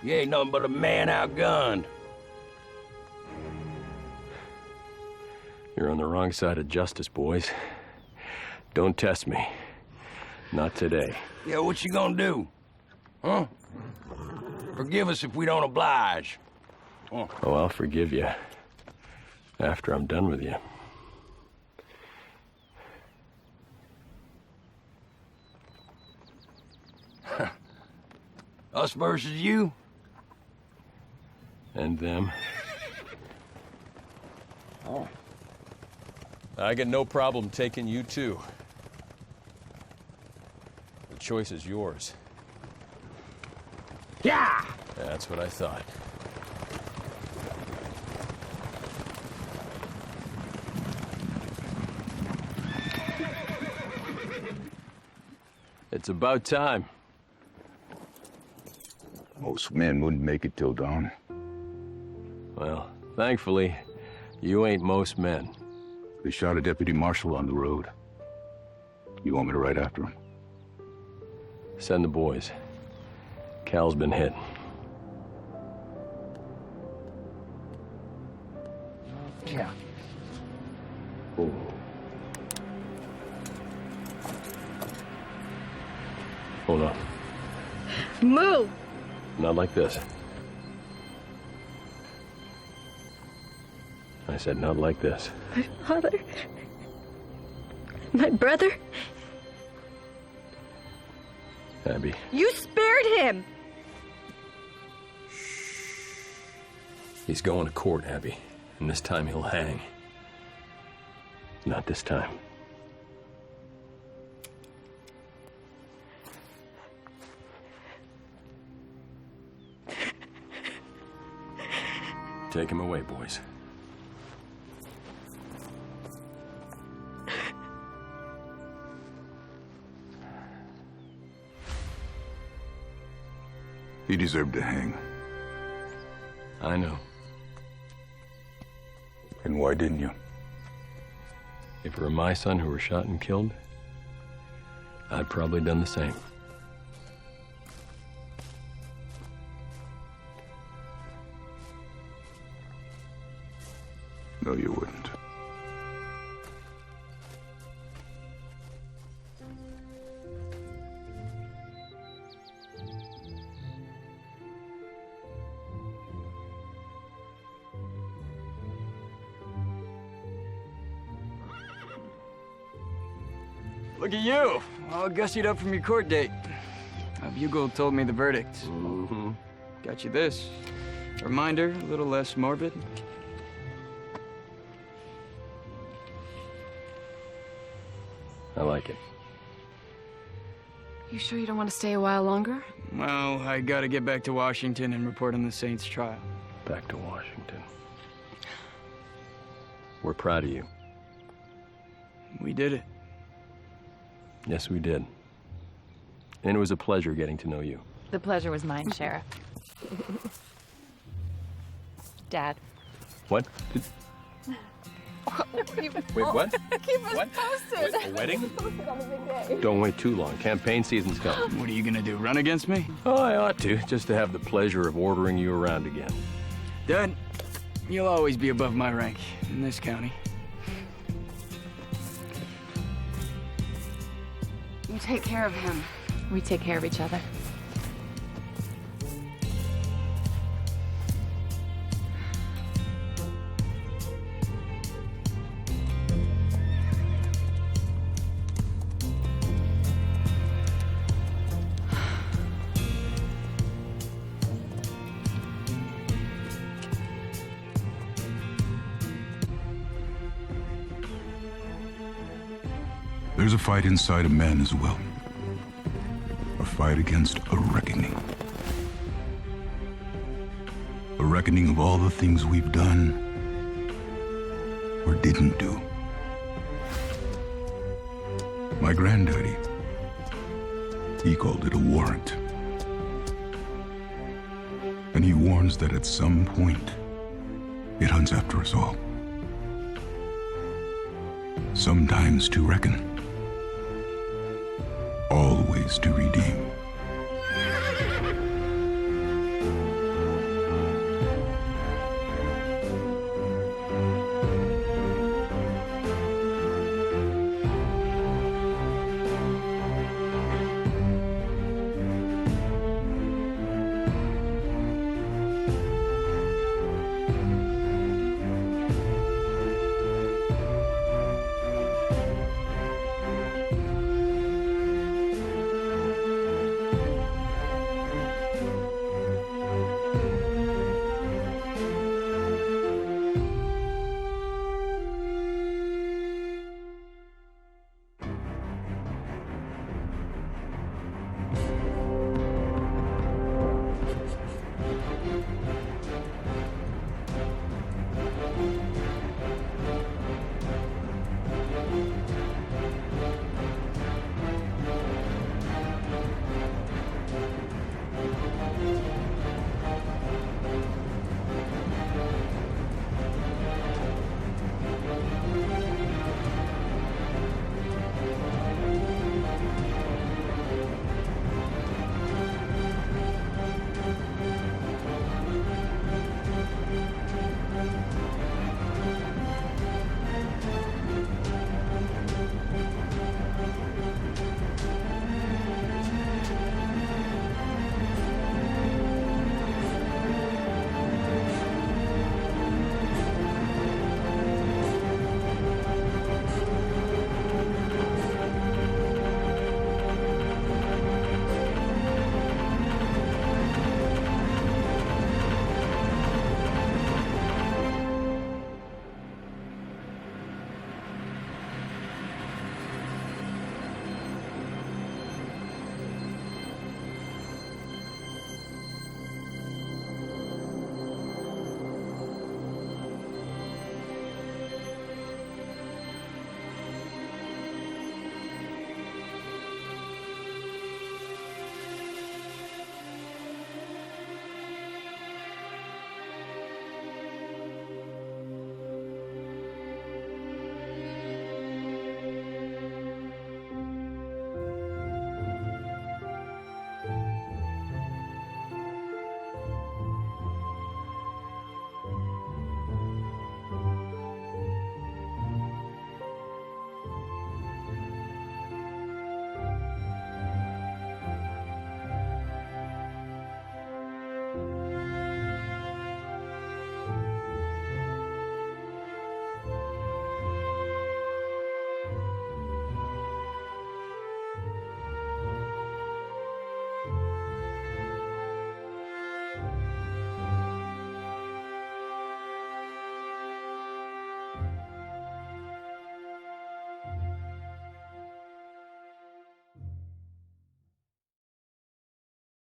You ain't nothing but a man outgunned. You're on the wrong side of justice, boys. Don't test me. Not today. Yeah, what you gonna do? Huh? Forgive us if we don't oblige. Oh, I'll forgive you. After I'm done with you. Us versus you? And them. Oh. I got no problem taking you too. The choice is yours. Yeah! That's what I thought. It's about time. Most men wouldn't make it till dawn. Well, thankfully, you ain't most men. They shot a deputy marshal on the road. You want me to ride after him? Send the boys. Cal's been hit. Yeah. Oh. Hold on. Move! Not like this. I said not like this. My father. My brother. Abby. You spared him! He's going to court, Abby. And this time he'll hang. Not this time. Take him away, boys. He deserved to hang. I know. And why didn't you? If it were my son who were shot and killed, I'd probably done the same. No, you wouldn't. Look at you, all gussied up from your court date. A bugle told me the verdict. Mm-hmm. Got you this. Reminder, a little less morbid. I like it. You sure you don't want to stay a while longer? Well, I gotta get back to Washington and report on the Saints' trial. Back to Washington. We're proud of you. We did it. Yes, we did. And it was a pleasure getting to know you. The pleasure was mine, Sheriff. Dad. What? Wait, what? Keep us What? posted. A wedding? Posted on a big day. Don't wait too long. Campaign season's coming. What are you gonna do, run against me? Oh, I ought to, just to have the pleasure of ordering you around again. Dad, you'll always be above my rank in this county. You take care of him. We take care of each other. There's a fight inside a man as well. A fight against a reckoning. A reckoning of all the things we've done or didn't do. My granddaddy, he called it a warrant. And he warns that at some point, it hunts after us all. Sometimes to reckon, always to redeem.